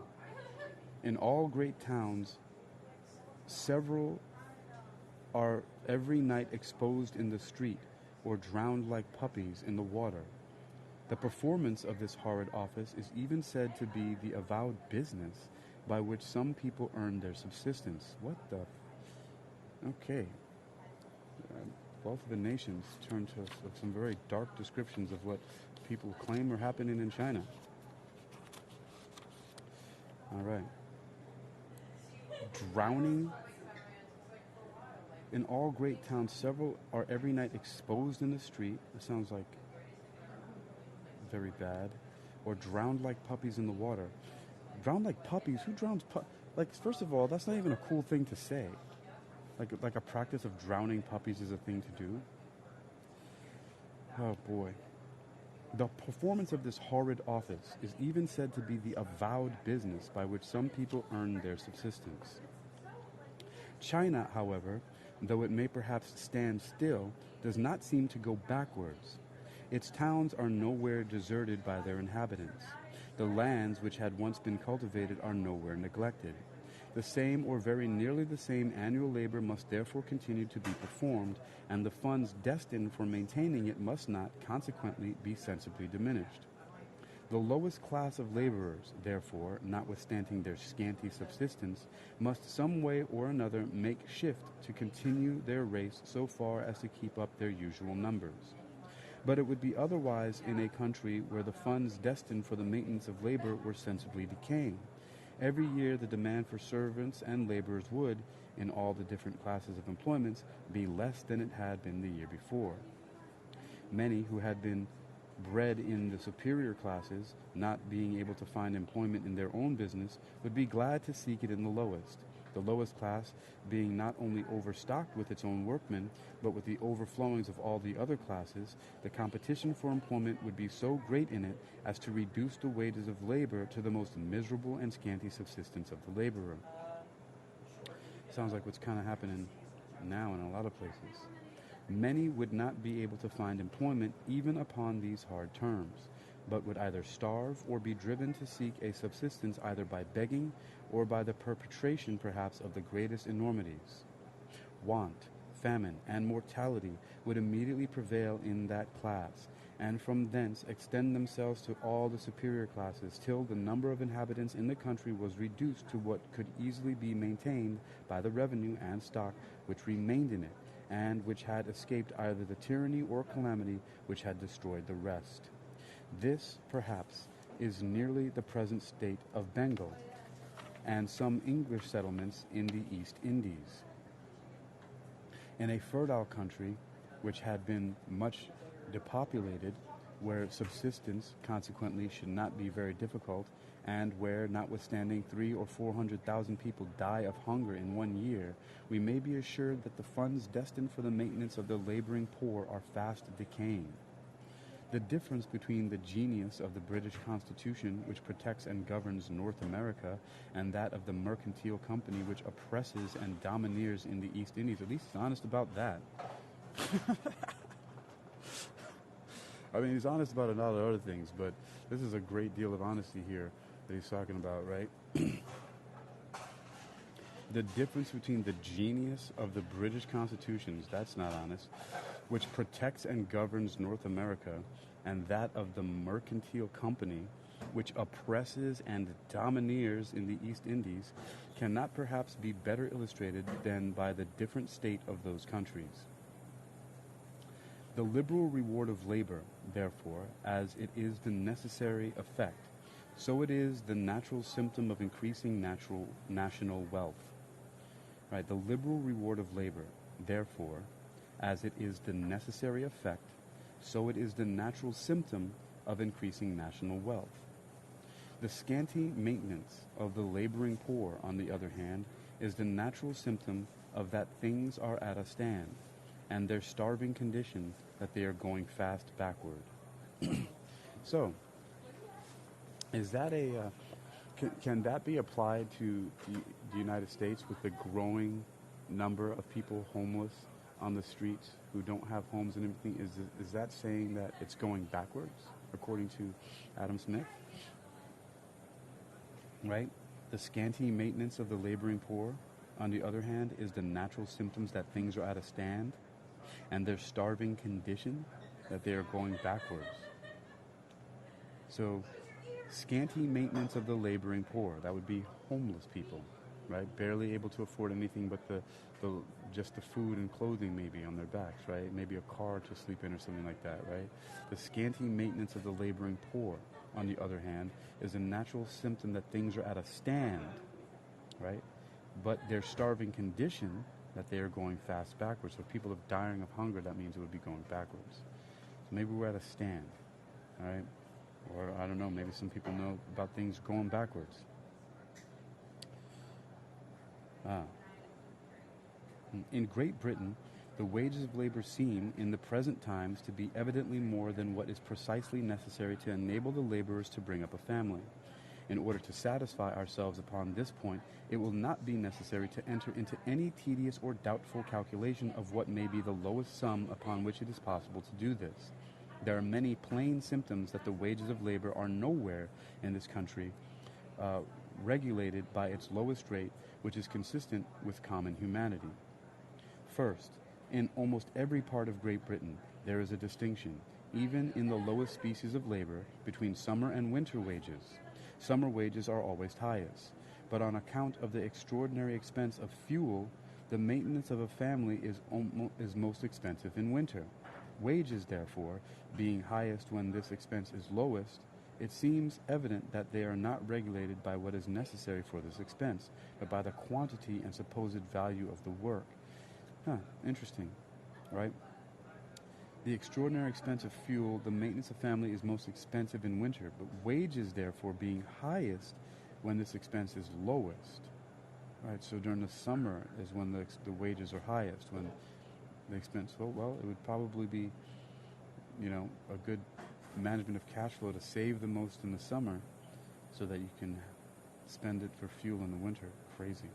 In all great towns, several are every night exposed in the street or drowned like puppies in the water. The performance of this horrid office is even said to be the avowed business by which some people earn their subsistence. What the... Okay. Wealth of the Nations turned to some very dark descriptions of what people claim are happening in China. All right. Drowning. In all great towns, several are every night exposed in the street. It sounds like very bad. Or drowned like puppies in the water. Drowned like puppies? Who drowns like, first of all, that's not even a cool thing to say. Like a practice of drowning puppies is a thing to do. Oh, boy. The performance of this horrid office is even said to be the avowed business by which some people earn their subsistence. China, however, though it may perhaps stand still, does not seem to go backwards. Its towns are nowhere deserted by their inhabitants. The lands which had once been cultivated are nowhere neglected. The same or very nearly the same annual labor must therefore continue to be performed, and the funds destined for maintaining it must not, consequently, be sensibly diminished. The lowest class of laborers, therefore, notwithstanding their scanty subsistence, must some way or another make shift to continue their race so far as to keep up their usual numbers. But it would be otherwise in a country where the funds destined for the maintenance of labor were sensibly decaying. Every year the demand for servants and laborers would, in all the different classes of employments, be less than it had been the year before. Many who had been bred in the superior classes, not being able to find employment in their own business, would be glad to seek it in the lowest class being not only overstocked with its own workmen, but with the overflowings of all the other classes. The competition for employment would be so great in it as to reduce the wages of labor to the most miserable and scanty subsistence of the laborer. Sounds like what's kind of happening now in a lot of places. Many would not be able to find employment even upon these hard terms, but would either starve or be driven to seek a subsistence either by begging or by the perpetration perhaps of the greatest enormities. Want, famine, and mortality would immediately prevail in that class, and from thence extend themselves to all the superior classes, till the number of inhabitants in the country was reduced to what could easily be maintained by the revenue and stock which remained in it, and which had escaped either the tyranny or calamity which had destroyed the rest. This, perhaps, is nearly the present state of Bengal and some English settlements in the East Indies. In a fertile country which had been much depopulated, where subsistence consequently should not be very difficult, and where, notwithstanding 300,000 or 400,000 people die of hunger in 1 year, we may be assured that the funds destined for the maintenance of the laboring poor are fast decaying. The difference between the genius of the British Constitution, which protects and governs North America, and that of the mercantile company, which oppresses and domineers in the East Indies, at least he's honest about that. I mean, he's honest about a lot of other things, but this is a great deal of honesty here that he's talking about, right? The difference between the genius of the British Constitution, that's not honest, which protects and governs North America, and that of the mercantile company, which oppresses and domineers in the East Indies, cannot perhaps be better illustrated than by the different state of those countries. The liberal reward of labor, therefore, as it is the necessary effect, so it is the natural symptom of increasing national wealth. Right? The liberal reward of labor, therefore, as it is the necessary effect, so it is the natural symptom of increasing national wealth. The scanty maintenance of the laboring poor, on the other hand, is the natural symptom of that things are at a stand, and their starving condition that they are going fast backward. So, is that can that be applied to the United States with the growing number of people homeless on the streets who don't have homes and everything? Is that saying that it's going backwards, according to Adam Smith? Right? The scanty maintenance of the laboring poor, on the other hand, is the natural symptoms that things are at a stand, and their starving condition that they are going backwards. So, scanty maintenance of the laboring poor, that would be homeless people, right? Barely able to afford anything but just the food and clothing maybe on their backs, right? Maybe a car to sleep in or something like that, right? The scanty maintenance of the laboring poor, on the other hand, is a natural symptom that things are at a stand, right? But their starving condition, that they are going fast backwards. So if people are dying of hunger, that means it would be going backwards. So maybe we're at a stand, all right? Or, I don't know, maybe some people know about things going backwards. In Great Britain, The wages of labor seem, in the present times, to be evidently more than what is precisely necessary to enable the laborers to bring up a family. In order to satisfy ourselves upon this point, it will not be necessary to enter into any tedious or doubtful calculation of what may be the lowest sum upon which it is possible to do this. There are many plain symptoms that the wages of labor are nowhere in this country regulated by its lowest rate, which is consistent with common humanity. First, in almost every part of Great Britain, there is a distinction, even in the lowest species of labor, between summer and winter wages. Summer wages are always highest, but on account of the extraordinary expense of fuel, the maintenance of a family is most expensive in winter. Wages, therefore, being highest when this expense is lowest, it seems evident that they are not regulated by what is necessary for this expense, but by the quantity and supposed value of the work. Interesting, right? The extraordinary expense of fuel, the maintenance of family is most expensive in winter, but wages, therefore, being highest when this expense is lowest. Right, so during the summer is when the wages are highest, when the expense, well, it would probably be, a good management of cash flow to save the most in the summer so that you can spend it for fuel in the winter. Crazy.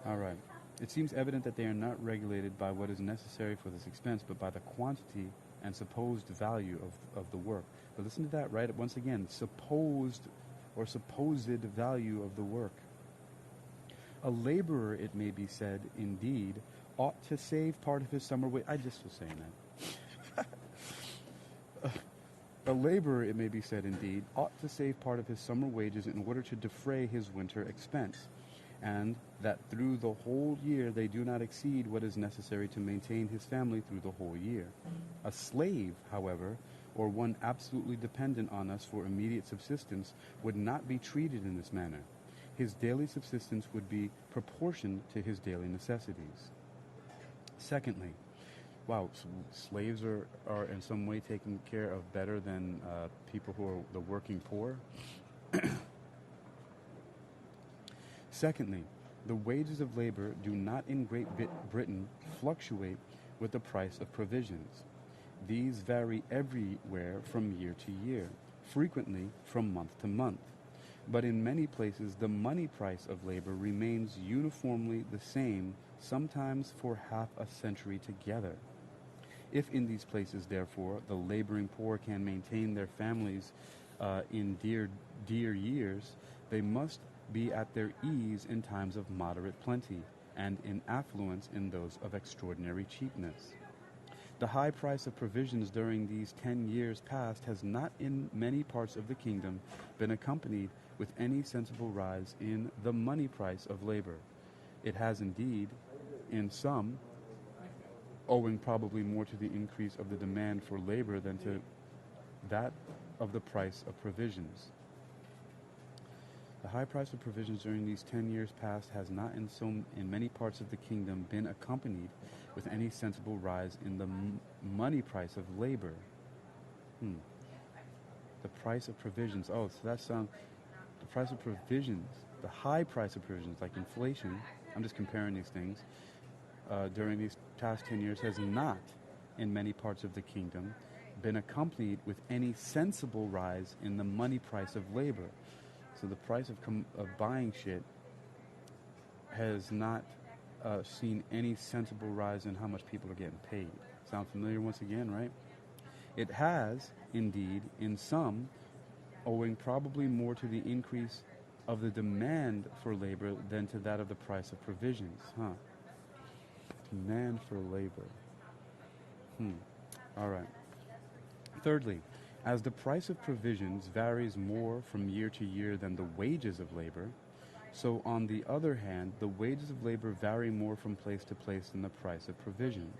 All right. It seems evident that they are not regulated by what is necessary for this expense, but by the quantity and supposed value of the work. But listen to that, right? Once again, supposed value of the work. A laborer, it may be said, indeed, ought to save part of his summer wage. I just was saying that. A laborer, it may be said, indeed, ought to save part of his summer wages in order to defray his winter expense, and that through the whole year they do not exceed what is necessary to maintain his family through the whole year. A slave, however, or one absolutely dependent on us for immediate subsistence, would not be treated in this manner. His daily subsistence would be proportioned to his daily necessities. Secondly, slaves are in some way taken care of better than people who are the working poor. Secondly, the wages of labor do not in Great Britain fluctuate with the price of provisions. These vary everywhere from year to year, frequently from month to month. But in many places the money price of labor remains uniformly the same, sometimes for half a century together. If in these places, therefore, the laboring poor can maintain their families in dear years, they must be at their ease in times of moderate plenty, and in affluence in those of extraordinary cheapness. The high price of provisions during these 10 years past has not in many parts of the kingdom been accompanied with any sensible rise in the money price of labor. It has indeed, in some, owing probably more to the increase of the demand for labor than to that of the price of provisions. The high price of provisions during these 10 years past has not in many parts of the kingdom been accompanied with any sensible rise in the money price of labor. The price of provisions. Oh, so that's the price of provisions. The high price of provisions, like inflation. I'm just comparing these things. During these past 10 years has not, in many parts of the kingdom, been accompanied with any sensible rise in the money price of labor. So the price of buying shit has not seen any sensible rise in how much people are getting paid. Sound familiar once again, right? It has, indeed, in some, owing probably more to the increase of the demand for labor than to that of the price of provisions. Demand for labor. All right. Thirdly, as the price of provisions varies more from year to year than the wages of labor, so on the other hand, the wages of labor vary more from place to place than the price of provisions.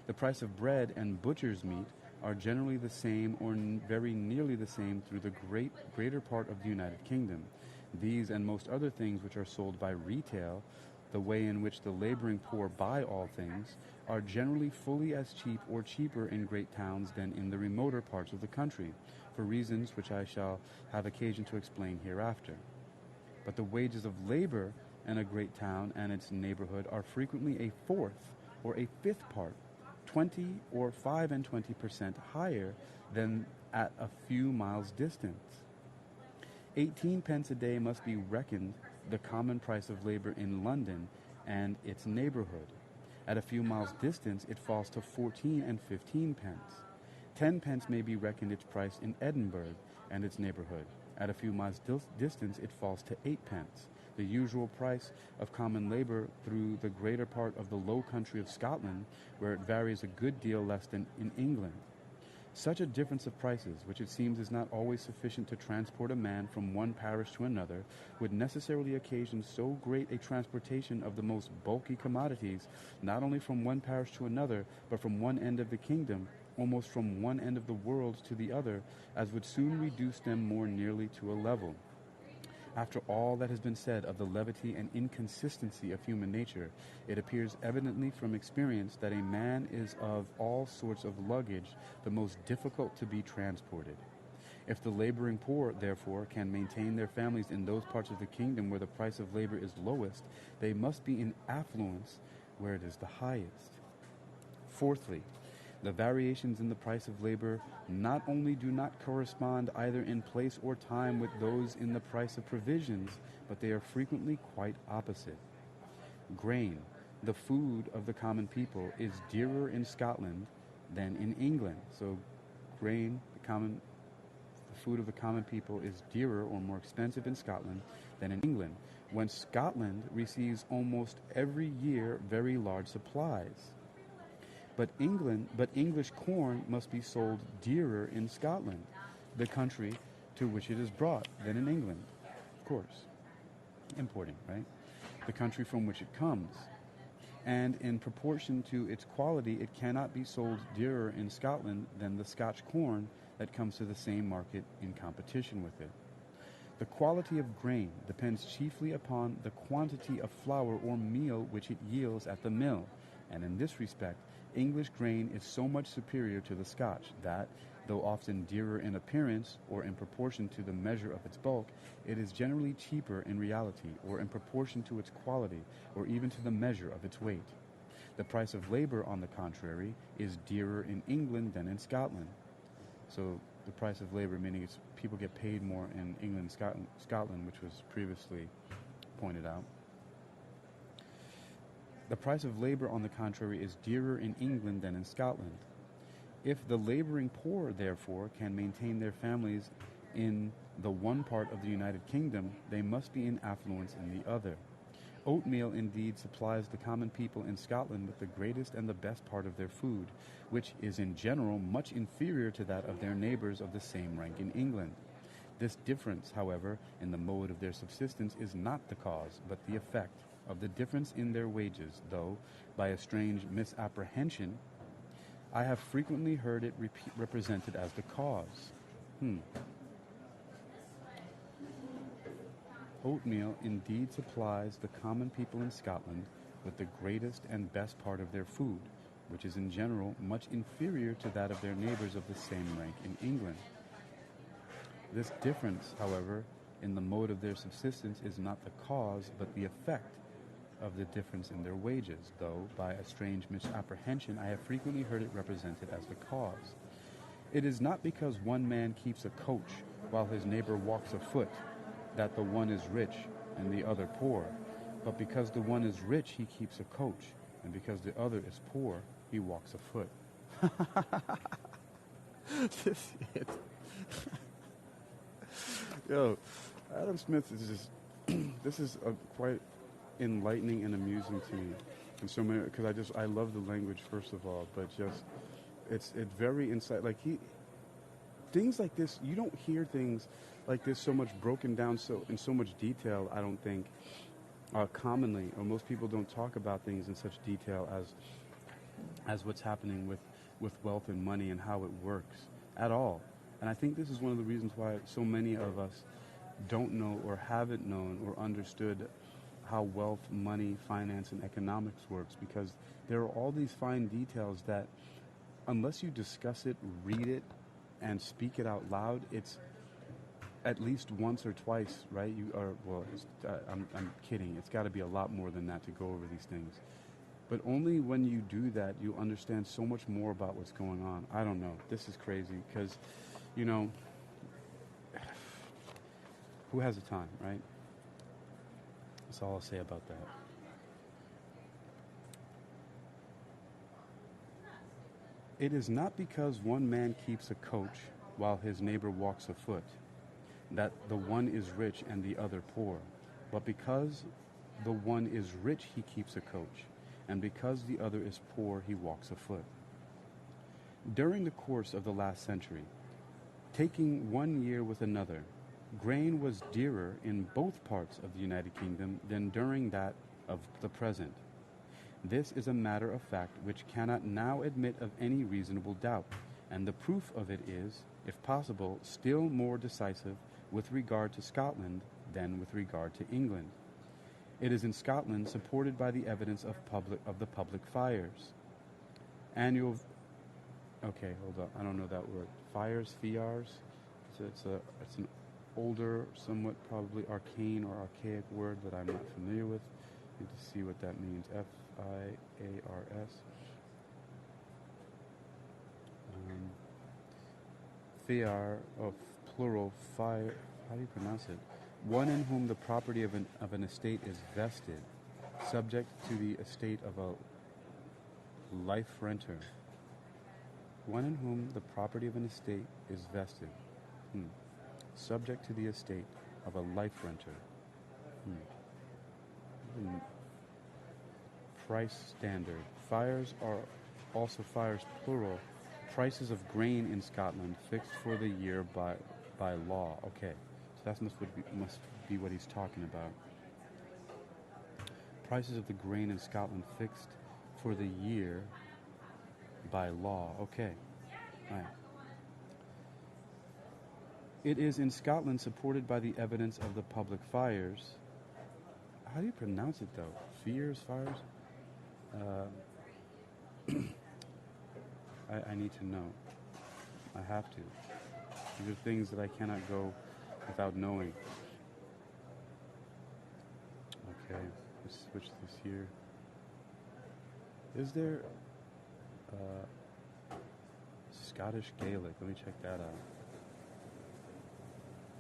The price of bread and butcher's meat are generally the same or very nearly the same through the greater part of the United Kingdom. These and most other things which are sold by retail, the way in which the laboring poor buy all things, are generally fully as cheap or cheaper in great towns than in the remoter parts of the country, for reasons which I shall have occasion to explain hereafter. But the wages of labor in a great town and its neighborhood are frequently a fourth or a fifth part, 20 or 5 and 20% higher than at a few miles distance. 18 pence a day must be reckoned the common price of labor in London and its neighborhood. At a few miles distance, it falls to 14 and 15 pence. 10 pence may be reckoned its price in Edinburgh and its neighborhood. At a few miles distance, it falls to 8 pence, the usual price of common labor through the greater part of the low country of Scotland, where it varies a good deal less than in England. Such a difference of prices, which it seems is not always sufficient to transport a man from one parish to another, would necessarily occasion so great a transportation of the most bulky commodities, not only from one parish to another, but from one end of the kingdom, almost from one end of the world to the other, as would soon reduce them more nearly to a level. After all that has been said of the levity and inconsistency of human nature, it appears evidently from experience that a man is of all sorts of luggage the most difficult to be transported. If the laboring poor, therefore, can maintain their families in those parts of the kingdom where the price of labor is lowest, they must be in affluence where it is the highest. Fourthly, the variations in the price of labor not only do not correspond either in place or time with those in the price of provisions, but they are frequently quite opposite. Grain, the food of the common people, is dearer in Scotland than in England. So grain, the food of the common people, is dearer or more expensive in Scotland than in England, when Scotland receives almost every year very large supplies. But English corn must be sold dearer in Scotland, the country to which it is brought, than in England. Of course, importing, right? The country from which it comes. And in proportion to its quality, it cannot be sold dearer in Scotland than the Scotch corn that comes to the same market in competition with it. The quality of grain depends chiefly upon the quantity of flour or meal which it yields at the mill, and in this respect, English grain is so much superior to the Scotch that, though often dearer in appearance or in proportion to the measure of its bulk, it is generally cheaper in reality or in proportion to its quality or even to the measure of its weight. The price of labor, on the contrary, is dearer in England than in Scotland. So the price of labor, meaning it's people get paid more in England and Scotland, which was previously pointed out. The price of labor, on the contrary, is dearer in England than in Scotland. If the laboring poor, therefore, can maintain their families in the one part of the United Kingdom, they must be in affluence in the other. Oatmeal, indeed, supplies the common people in Scotland with the greatest and the best part of their food, which is in general much inferior to that of their neighbors of the same rank in England. This difference, however, in the mode of their subsistence is not the cause, but the effect of the difference in their wages, though, by a strange misapprehension, I have frequently heard it represented as the cause. Oatmeal indeed supplies the common people in Scotland with the greatest and best part of their food, which is in general much inferior to that of their neighbors of the same rank in England. This difference, however, in the mode of their subsistence is not the cause, but the effect of the difference in their wages, though, by a strange misapprehension, I have frequently heard it represented as the cause. It is not because one man keeps a coach while his neighbor walks afoot, that the one is rich and the other poor, but because the one is rich, he keeps a coach, and because the other is poor, he walks afoot. Yo, Adam Smith is just, this is quite enlightening and amusing to me, and so many, because I love the language first of all, but just it's very insight. Things like this, you don't hear things like this so much broken down so in so much detail. I don't think commonly, or most people don't talk about things in such detail as what's happening with wealth and money and how it works at all. And I think this is one of the reasons why so many of us don't know or haven't known or understood how wealth, money, finance, and economics works, because there are all these fine details that unless you discuss it, read it, and speak it out loud, it's at least once or twice, right? I'm kidding. It's got to be a lot more than that to go over these things. But only when you do that, you understand so much more about what's going on. I don't know. This is crazy because, you know, who has the time, right? That's all I'll say about that. It is not because one man keeps a coach while his neighbor walks afoot that the one is rich and the other poor, but because the one is rich he keeps a coach, and because the other is poor he walks afoot. During the course of the last century, taking one year with another, grain was dearer in both parts of the United Kingdom than during that of the present. This is a matter of fact which cannot now admit of any reasonable doubt, and the proof of it is, if possible, still more decisive with regard to Scotland than with regard to England. It is in Scotland supported by the evidence of the public fires. Annual... Okay, hold up. I don't know that word. Fires, fiars. It's an older, somewhat probably arcane or archaic word that I'm not familiar with. Need to see what that means. F-I-A-R-S. Fiar, plural, fire. How do you pronounce it? One in whom the property of an estate is vested, subject to the estate of a life renter. One in whom the property of an estate is vested, subject to the estate of a life renter. Price standard. Fires are also fires, plural. Prices of grain in Scotland fixed for the year by law. Okay, so that must be what he's talking about. Prices of the grain in Scotland fixed for the year by law. Okay, all right. It is in Scotland supported by the evidence of the public fires. How do you pronounce it though? Fires? I need to know. I have to. These are things that I cannot go without knowing. Okay, let's switch this here. Is there Scottish Gaelic? Let me check that out.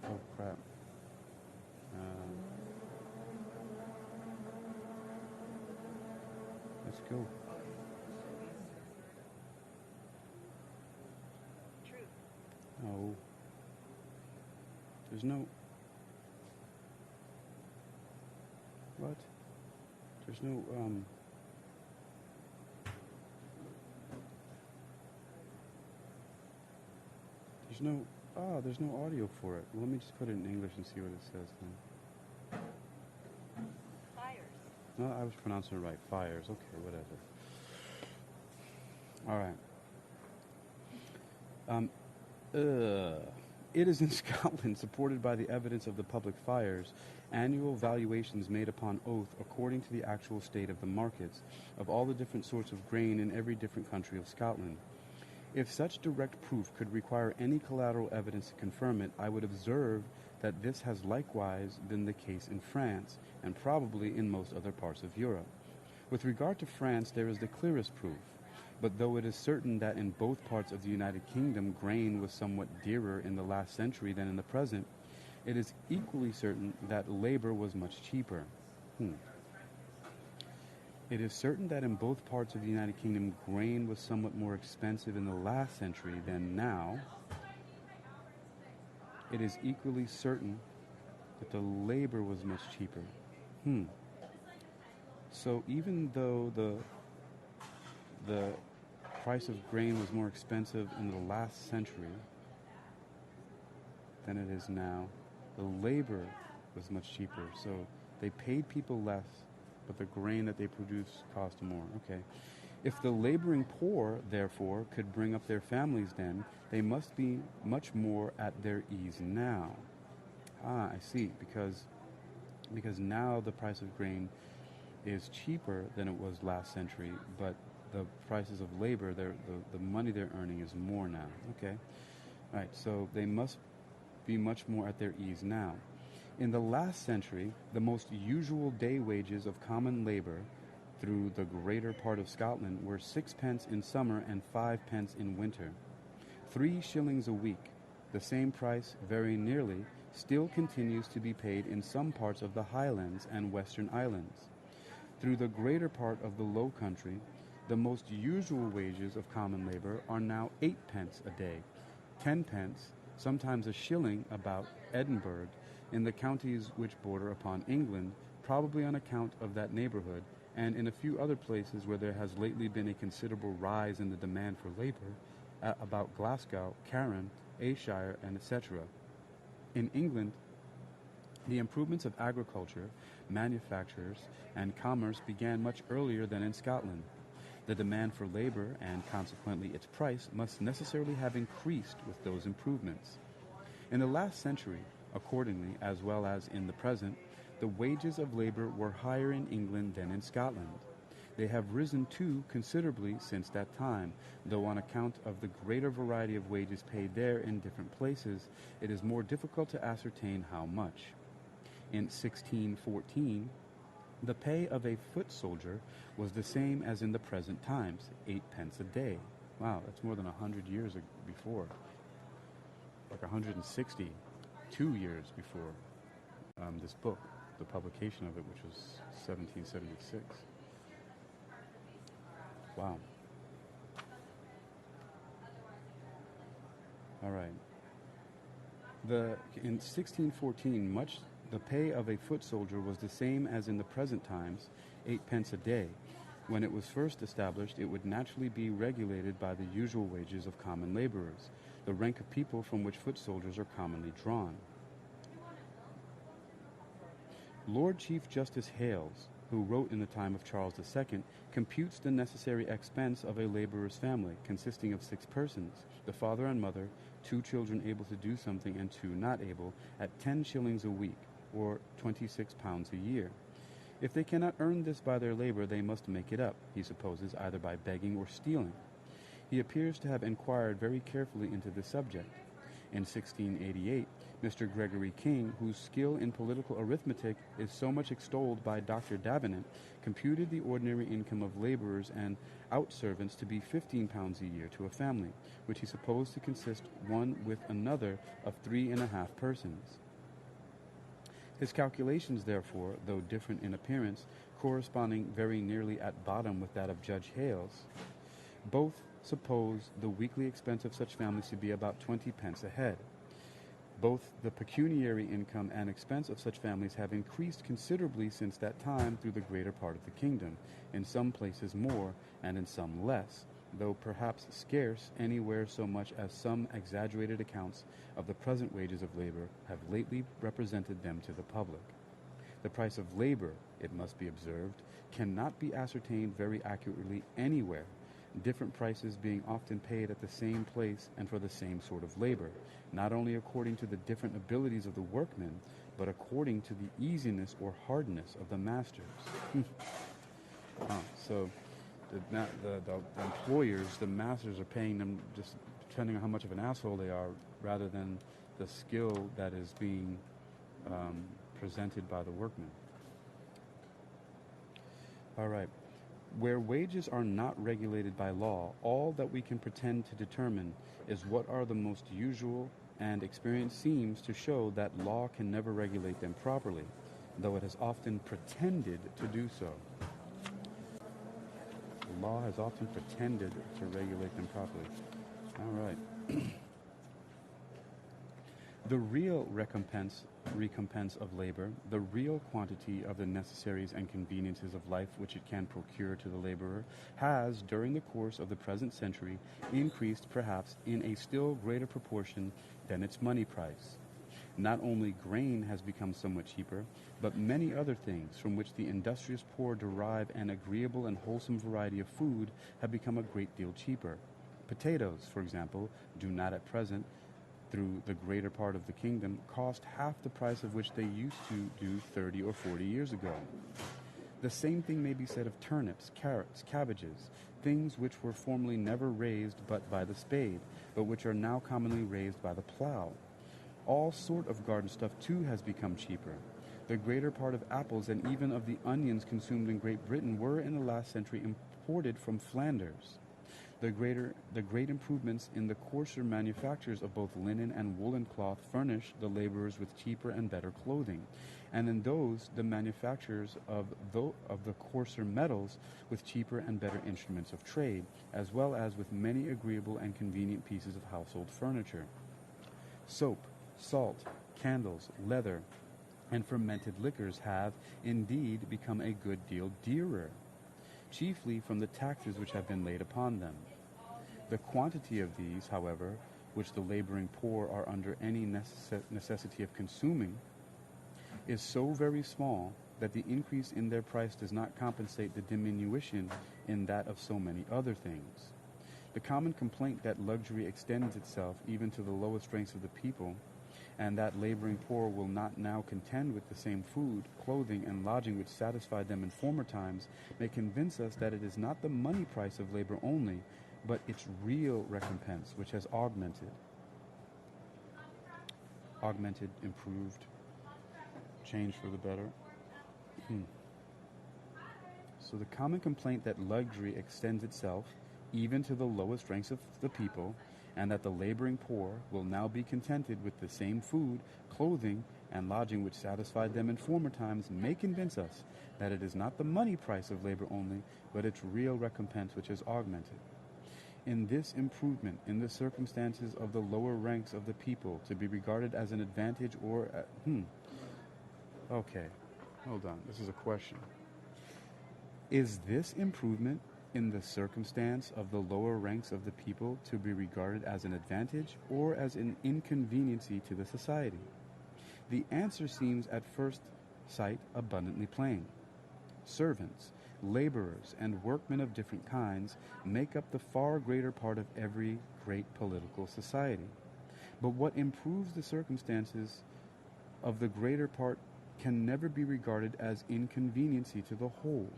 Oh crap. Let's go. No. There's no... What? There's no, There's no... there's no audio for it. Well, let me just put it in English and see what it says then. Fires. No, I was pronouncing it right. Fires. Okay, whatever. All right. It is in Scotland, supported by the evidence of the public fires, annual valuations made upon oath according to the actual state of the markets of all the different sorts of grain in every different country of Scotland. If such direct proof could require any collateral evidence to confirm it, I would observe that this has likewise been the case in France, and probably in most other parts of Europe. With regard to France, there is the clearest proof. But though it is certain that in both parts of the United Kingdom grain was somewhat dearer in the last century than in the present, it is equally certain that labor was much cheaper. It is certain that in both parts of the United Kingdom grain was somewhat more expensive in the last century than now. It is equally certain that the labor was much cheaper. So even though the price of grain was more expensive in the last century than it is now, the labor was much cheaper. So they paid people less, but the grain that they produced cost more. Okay. If the laboring poor, therefore, could bring up their families then, they must be much more at their ease now. I see. Because now the price of grain is cheaper than it was last century, but the prices of labor, the money they're earning is more now. Okay? All right, so they must be much more at their ease now. In the last century, the most usual day wages of common labor through the greater part of Scotland were 6 pence in summer and 5 pence in winter. 3 shillings a week, the same price very nearly, still continues to be paid in some parts of the Highlands and Western Islands. Through the greater part of the Low Country, the most usual wages of common labor are now 8 pence a day, 10 pence, sometimes a shilling about Edinburgh, in the counties which border upon England, probably on account of that neighborhood, and in a few other places where there has lately been a considerable rise in the demand for labor, about Glasgow, Carron, Ayrshire, and etc. In England, the improvements of agriculture, manufactures, and commerce began much earlier than in Scotland. The demand for labor, and consequently its price, must necessarily have increased with those improvements. In the last century, accordingly, as well as in the present, the wages of labor were higher in England than in Scotland. They have risen too considerably since that time, though on account of the greater variety of wages paid there in different places, it is more difficult to ascertain how much. In 1614, the pay of a foot soldier was the same as in the present times, 8 pence a day. Wow, that's more than 100 years before. Like 162 years before this book, the publication of it, which was 1776. Wow. All right. In 1614, the pay of a foot soldier was the same as in the present times, 8 pence a day. When it was first established, it would naturally be regulated by the usual wages of common laborers, the rank of people from which foot soldiers are commonly drawn. Lord Chief Justice Hales, who wrote in the time of Charles II, computes the necessary expense of a laborer's family, consisting of 6 persons, the father and mother, 2 children able to do something and 2 not able, at 10 shillings a week, or 26 pounds a year. If they cannot earn this by their labor, they must make it up, he supposes, either by begging or stealing. He appears to have inquired very carefully into this subject. In 1688, Mr. Gregory King, whose skill in political arithmetic is so much extolled by Dr. Davenant, computed the ordinary income of laborers and out-servants to be 15 pounds a year to a family, which he supposed to consist one with another of 3.5 persons. His calculations, therefore, though different in appearance, corresponding very nearly at bottom with that of Judge Hales, both suppose the weekly expense of such families to be about 20 pence a head. Both the pecuniary income and expense of such families have increased considerably since that time through the greater part of the kingdom, in some places more, and in some less, though perhaps scarce anywhere so much as some exaggerated accounts of the present wages of labor have lately represented them to the public. The price of labor, it must be observed, cannot be ascertained very accurately anywhere, different prices being often paid at the same place and for the same sort of labor, not only according to the different abilities of the workmen, but according to the easiness or hardness of the masters. So the employers, the masters are paying them just depending on how much of an asshole they are, rather than the skill that is being presented by the workmen. All right. Where wages are not regulated by law, all that we can pretend to determine is what are the most usual, and experience seems to show that law can never regulate them properly, though it has often pretended to do so. Law has often pretended to regulate them properly. All right. The real recompense of labor, the real quantity of the necessaries and conveniences of life which it can procure to the laborer, has, during the course of the present century, increased perhaps in a still greater proportion than its money price. Not only grain has become somewhat cheaper, but many other things from which the industrious poor derive an agreeable and wholesome variety of food have become a great deal cheaper. Potatoes, for example, do not at present, through the greater part of the kingdom, cost half the price of which they used to do 30 or 40 years ago. The same thing may be said of turnips, carrots, cabbages, things which were formerly never raised but by the spade, but which are now commonly raised by the plow. All sort of garden stuff, too, has become cheaper. The greater part of apples and even of the onions consumed in Great Britain were in the last century imported from Flanders. The great improvements in the coarser manufactures of both linen and woolen cloth furnish the laborers with cheaper and better clothing, and in those the manufacturers of the coarser metals with cheaper and better instruments of trade, as well as with many agreeable and convenient pieces of household furniture. Soap, salt, candles, leather, and fermented liquors have, indeed, become a good deal dearer, chiefly from the taxes which have been laid upon them. The quantity of these, however, which the laboring poor are under any necessity of consuming, is so very small that the increase in their price does not compensate the diminution in that of so many other things. The common complaint that luxury extends itself even to the lowest ranks of the people, and that laboring poor will not now contend with the same food, clothing, and lodging which satisfied them in former times, may convince us that it is not the money price of labor only, but its real recompense which has augmented, improved, changed for the better. So the common complaint that luxury extends itself even to the lowest ranks of the people, and that the laboring poor will now be contented with the same food, clothing, and lodging which satisfied them in former times, may convince us that it is not the money price of labor only, but its real recompense which has augmented. In this improvement in the circumstances of the lower ranks of the people to be regarded as an advantage or... Okay, hold on, this is a question. Is this improvement in the circumstance of the lower ranks of the people to be regarded as an advantage or as an inconveniency to the society? The answer seems at first sight abundantly plain. Servants, laborers, and workmen of different kinds make up the far greater part of every great political society. But what improves the circumstances of the greater part can never be regarded as inconveniency to the whole.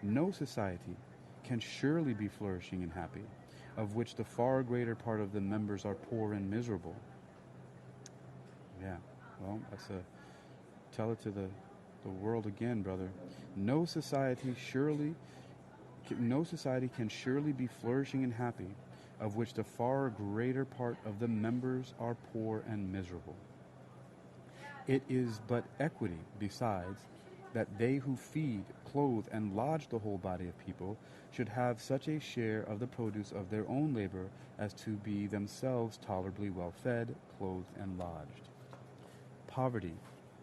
No society can surely be flourishing and happy, of which the far greater part of the members are poor and miserable. Yeah, well, tell it to the world again, brother. No society can surely be flourishing and happy, of which the far greater part of the members are poor and miserable. It is but equity, besides, that they who feed, clothe, and lodge the whole body of people should have such a share of the produce of their own labor as to be themselves tolerably well fed, clothed, and lodged. Poverty,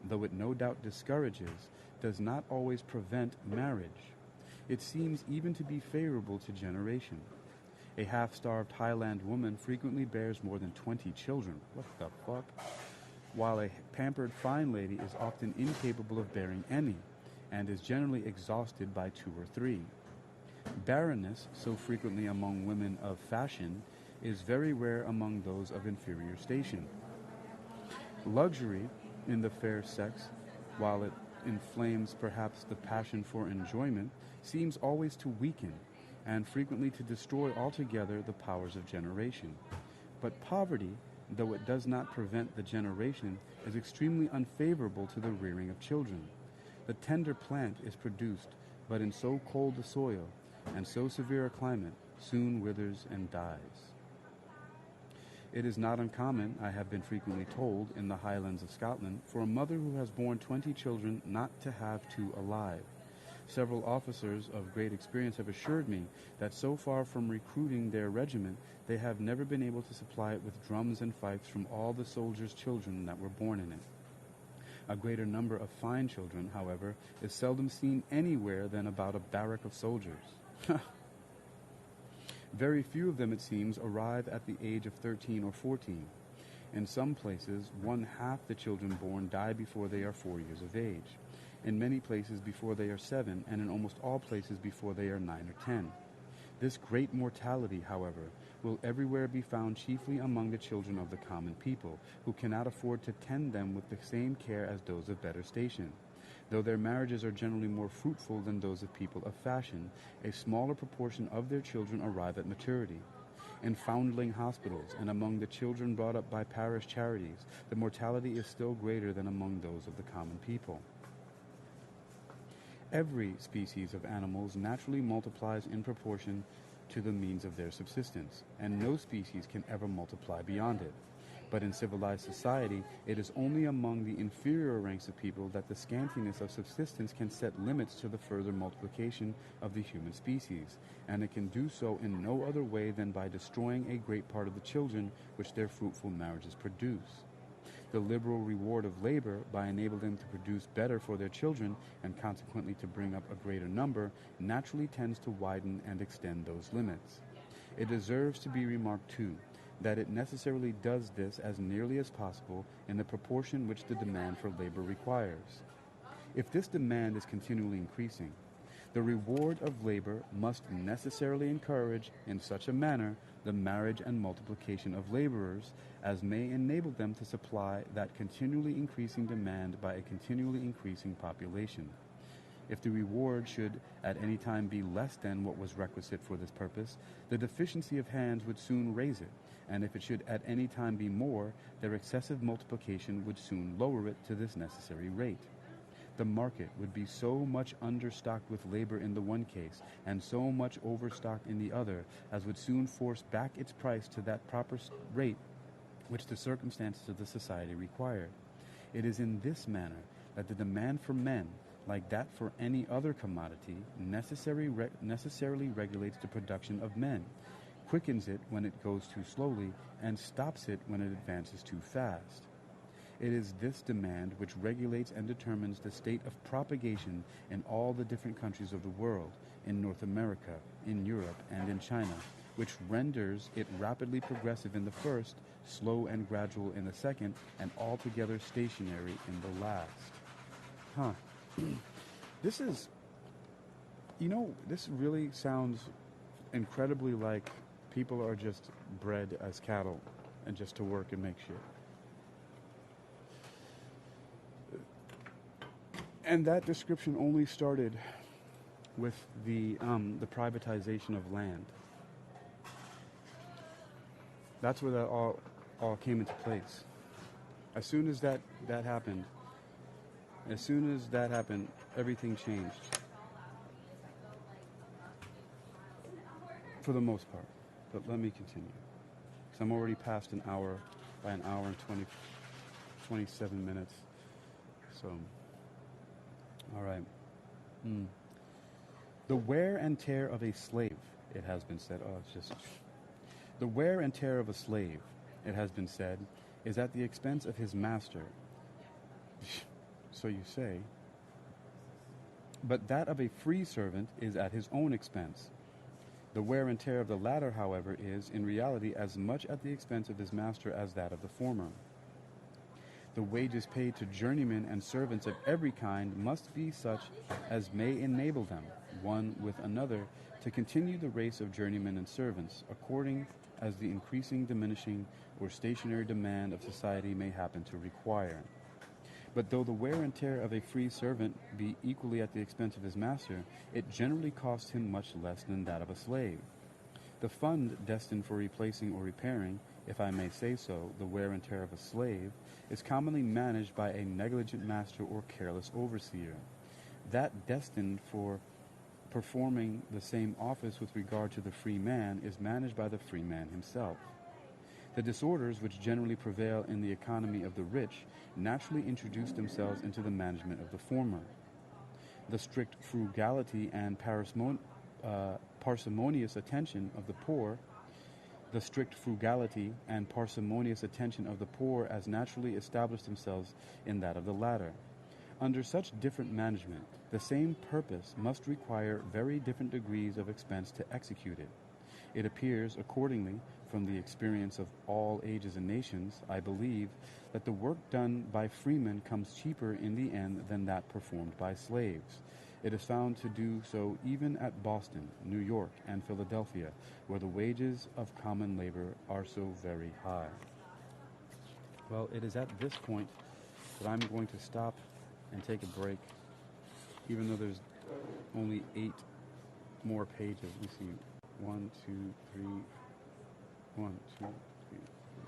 though it no doubt discourages, does not always prevent marriage. It seems even to be favorable to generation. A half-starved Highland woman frequently bears more than 20 children. What the fuck? While a pampered fine lady is often incapable of bearing any, and is generally exhausted by 2 or 3. Barrenness, so frequently among women of fashion, is very rare among those of inferior station. Luxury in the fair sex, while it inflames perhaps the passion for enjoyment, seems always to weaken, and frequently to destroy altogether the powers of generation. But poverty, though it does not prevent the generation, is extremely unfavorable to the rearing of children. The tender plant is produced, but in so cold a soil, and so severe a climate, soon withers and dies. It is not uncommon, I have been frequently told, in the Highlands of Scotland, for a mother who has borne 20 children not to have 2 alive. Several officers of great experience have assured me that so far from recruiting their regiment, they have never been able to supply it with drums and fifes from all the soldiers' children that were born in it. A greater number of fine children, however, is seldom seen anywhere than about a barrack of soldiers. Very few of them, it seems, arrive at the age of 13 or 14. In some places, 1/2 the children born die before they are 4 years of age. In many places before they are 7, and in almost all places before they are 9 or 10. This great mortality, however, will everywhere be found chiefly among the children of the common people, who cannot afford to tend them with the same care as those of better station. Though their marriages are generally more fruitful than those of people of fashion, a smaller proportion of their children arrive at maturity. In foundling hospitals and among the children brought up by parish charities, the mortality is still greater than among those of the common people. Every species of animals naturally multiplies in proportion to the means of their subsistence, and no species can ever multiply beyond it. But in civilized society, it is only among the inferior ranks of people that the scantiness of subsistence can set limits to the further multiplication of the human species, and it can do so in no other way than by destroying a great part of the children which their fruitful marriages produce. The liberal reward of labor, by enabling them to produce better for their children and consequently to bring up a greater number, naturally tends to widen and extend those limits. It deserves to be remarked, too, that it necessarily does this as nearly as possible in the proportion which the demand for labor requires. If this demand is continually increasing, the reward of labor must necessarily encourage, in such a manner, the marriage and multiplication of laborers, as may enable them to supply that continually increasing demand by a continually increasing population. If the reward should at any time be less than what was requisite for this purpose, the deficiency of hands would soon raise it, and if it should at any time be more, their excessive multiplication would soon lower it to this necessary rate. The market would be so much understocked with labor in the one case, and so much overstocked in the other, as would soon force back its price to that proper rate which the circumstances of the society required. It is in this manner that the demand for men, like that for any other commodity, necessarily regulates the production of men, quickens it when it goes too slowly, and stops it when it advances too fast. It is this demand which regulates and determines the state of propagation in all the different countries of the world, in North America, in Europe, and in China, which renders it rapidly progressive in the first, slow and gradual in the second, and altogether stationary in the last. This is, this really sounds incredibly like people are just bred as cattle and just to work and make shit. And that description only started with the privatization of land. That's where that all came into place. As soon as that happened, everything changed. For the most part. But let me continue. Because I'm already past an hour, by an hour and 27 minutes. So, all right. The wear and tear of a slave, it has been said. The wear and tear of a slave, it has been said, is at the expense of his master. So you say. But that of a free servant is at his own expense. The wear and tear of the latter, however, is, in reality, as much at the expense of his master as that of the former. The wages paid to journeymen and servants of every kind must be such as may enable them, one with another, to continue the race of journeymen and servants, according as the increasing, diminishing, or stationary demand of society may happen to require. But though the wear and tear of a free servant be equally at the expense of his master, it generally costs him much less than that of a slave. The fund destined for replacing or repairing, if I may say so, the wear and tear of a slave, is commonly managed by a negligent master or careless overseer. That destined for performing the same office with regard to the free man is managed by the free man himself. The disorders which generally prevail in the economy of the rich naturally introduce themselves into the management of the former. The strict frugality and parsimonious attention of the poor as naturally establish themselves in that of the latter. Under such different management, the same purpose must require very different degrees of expense to execute it. It appears, accordingly, from the experience of all ages and nations, I believe, that the work done by freemen comes cheaper in the end than that performed by slaves. It is found to do so even at Boston, New York, and Philadelphia, where the wages of common labor are so very high. Well, it is at this point that I'm going to stop and take a break, even though there's only 8 more pages. Let me see. 1, 2, 3. 1, 2, 3.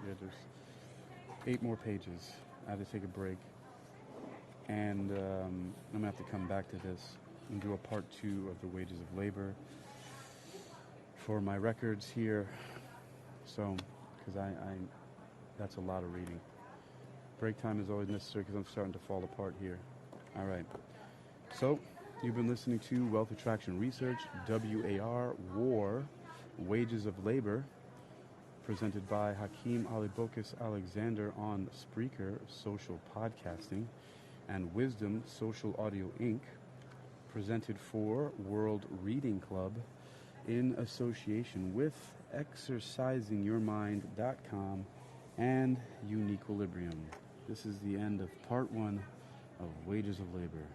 Yeah, there's 8 more pages. I have to take a break. And I'm going to have to come back to this and do a part 2 of the wages of labor for my records here. So, because I that's a lot of reading. Break time is always necessary because I'm starting to fall apart here. All right. So, you've been listening to Wealth Attraction Research, WAR, War, Wages of Labor, presented by Hakeem Alibokis Alexander on Spreaker Social Podcasting, and Wisdom Social Audio Inc., presented for World Reading Club in association with exercisingyourmind.com and UniquilibriuM. This is the end of part 1 of Wages of Labor.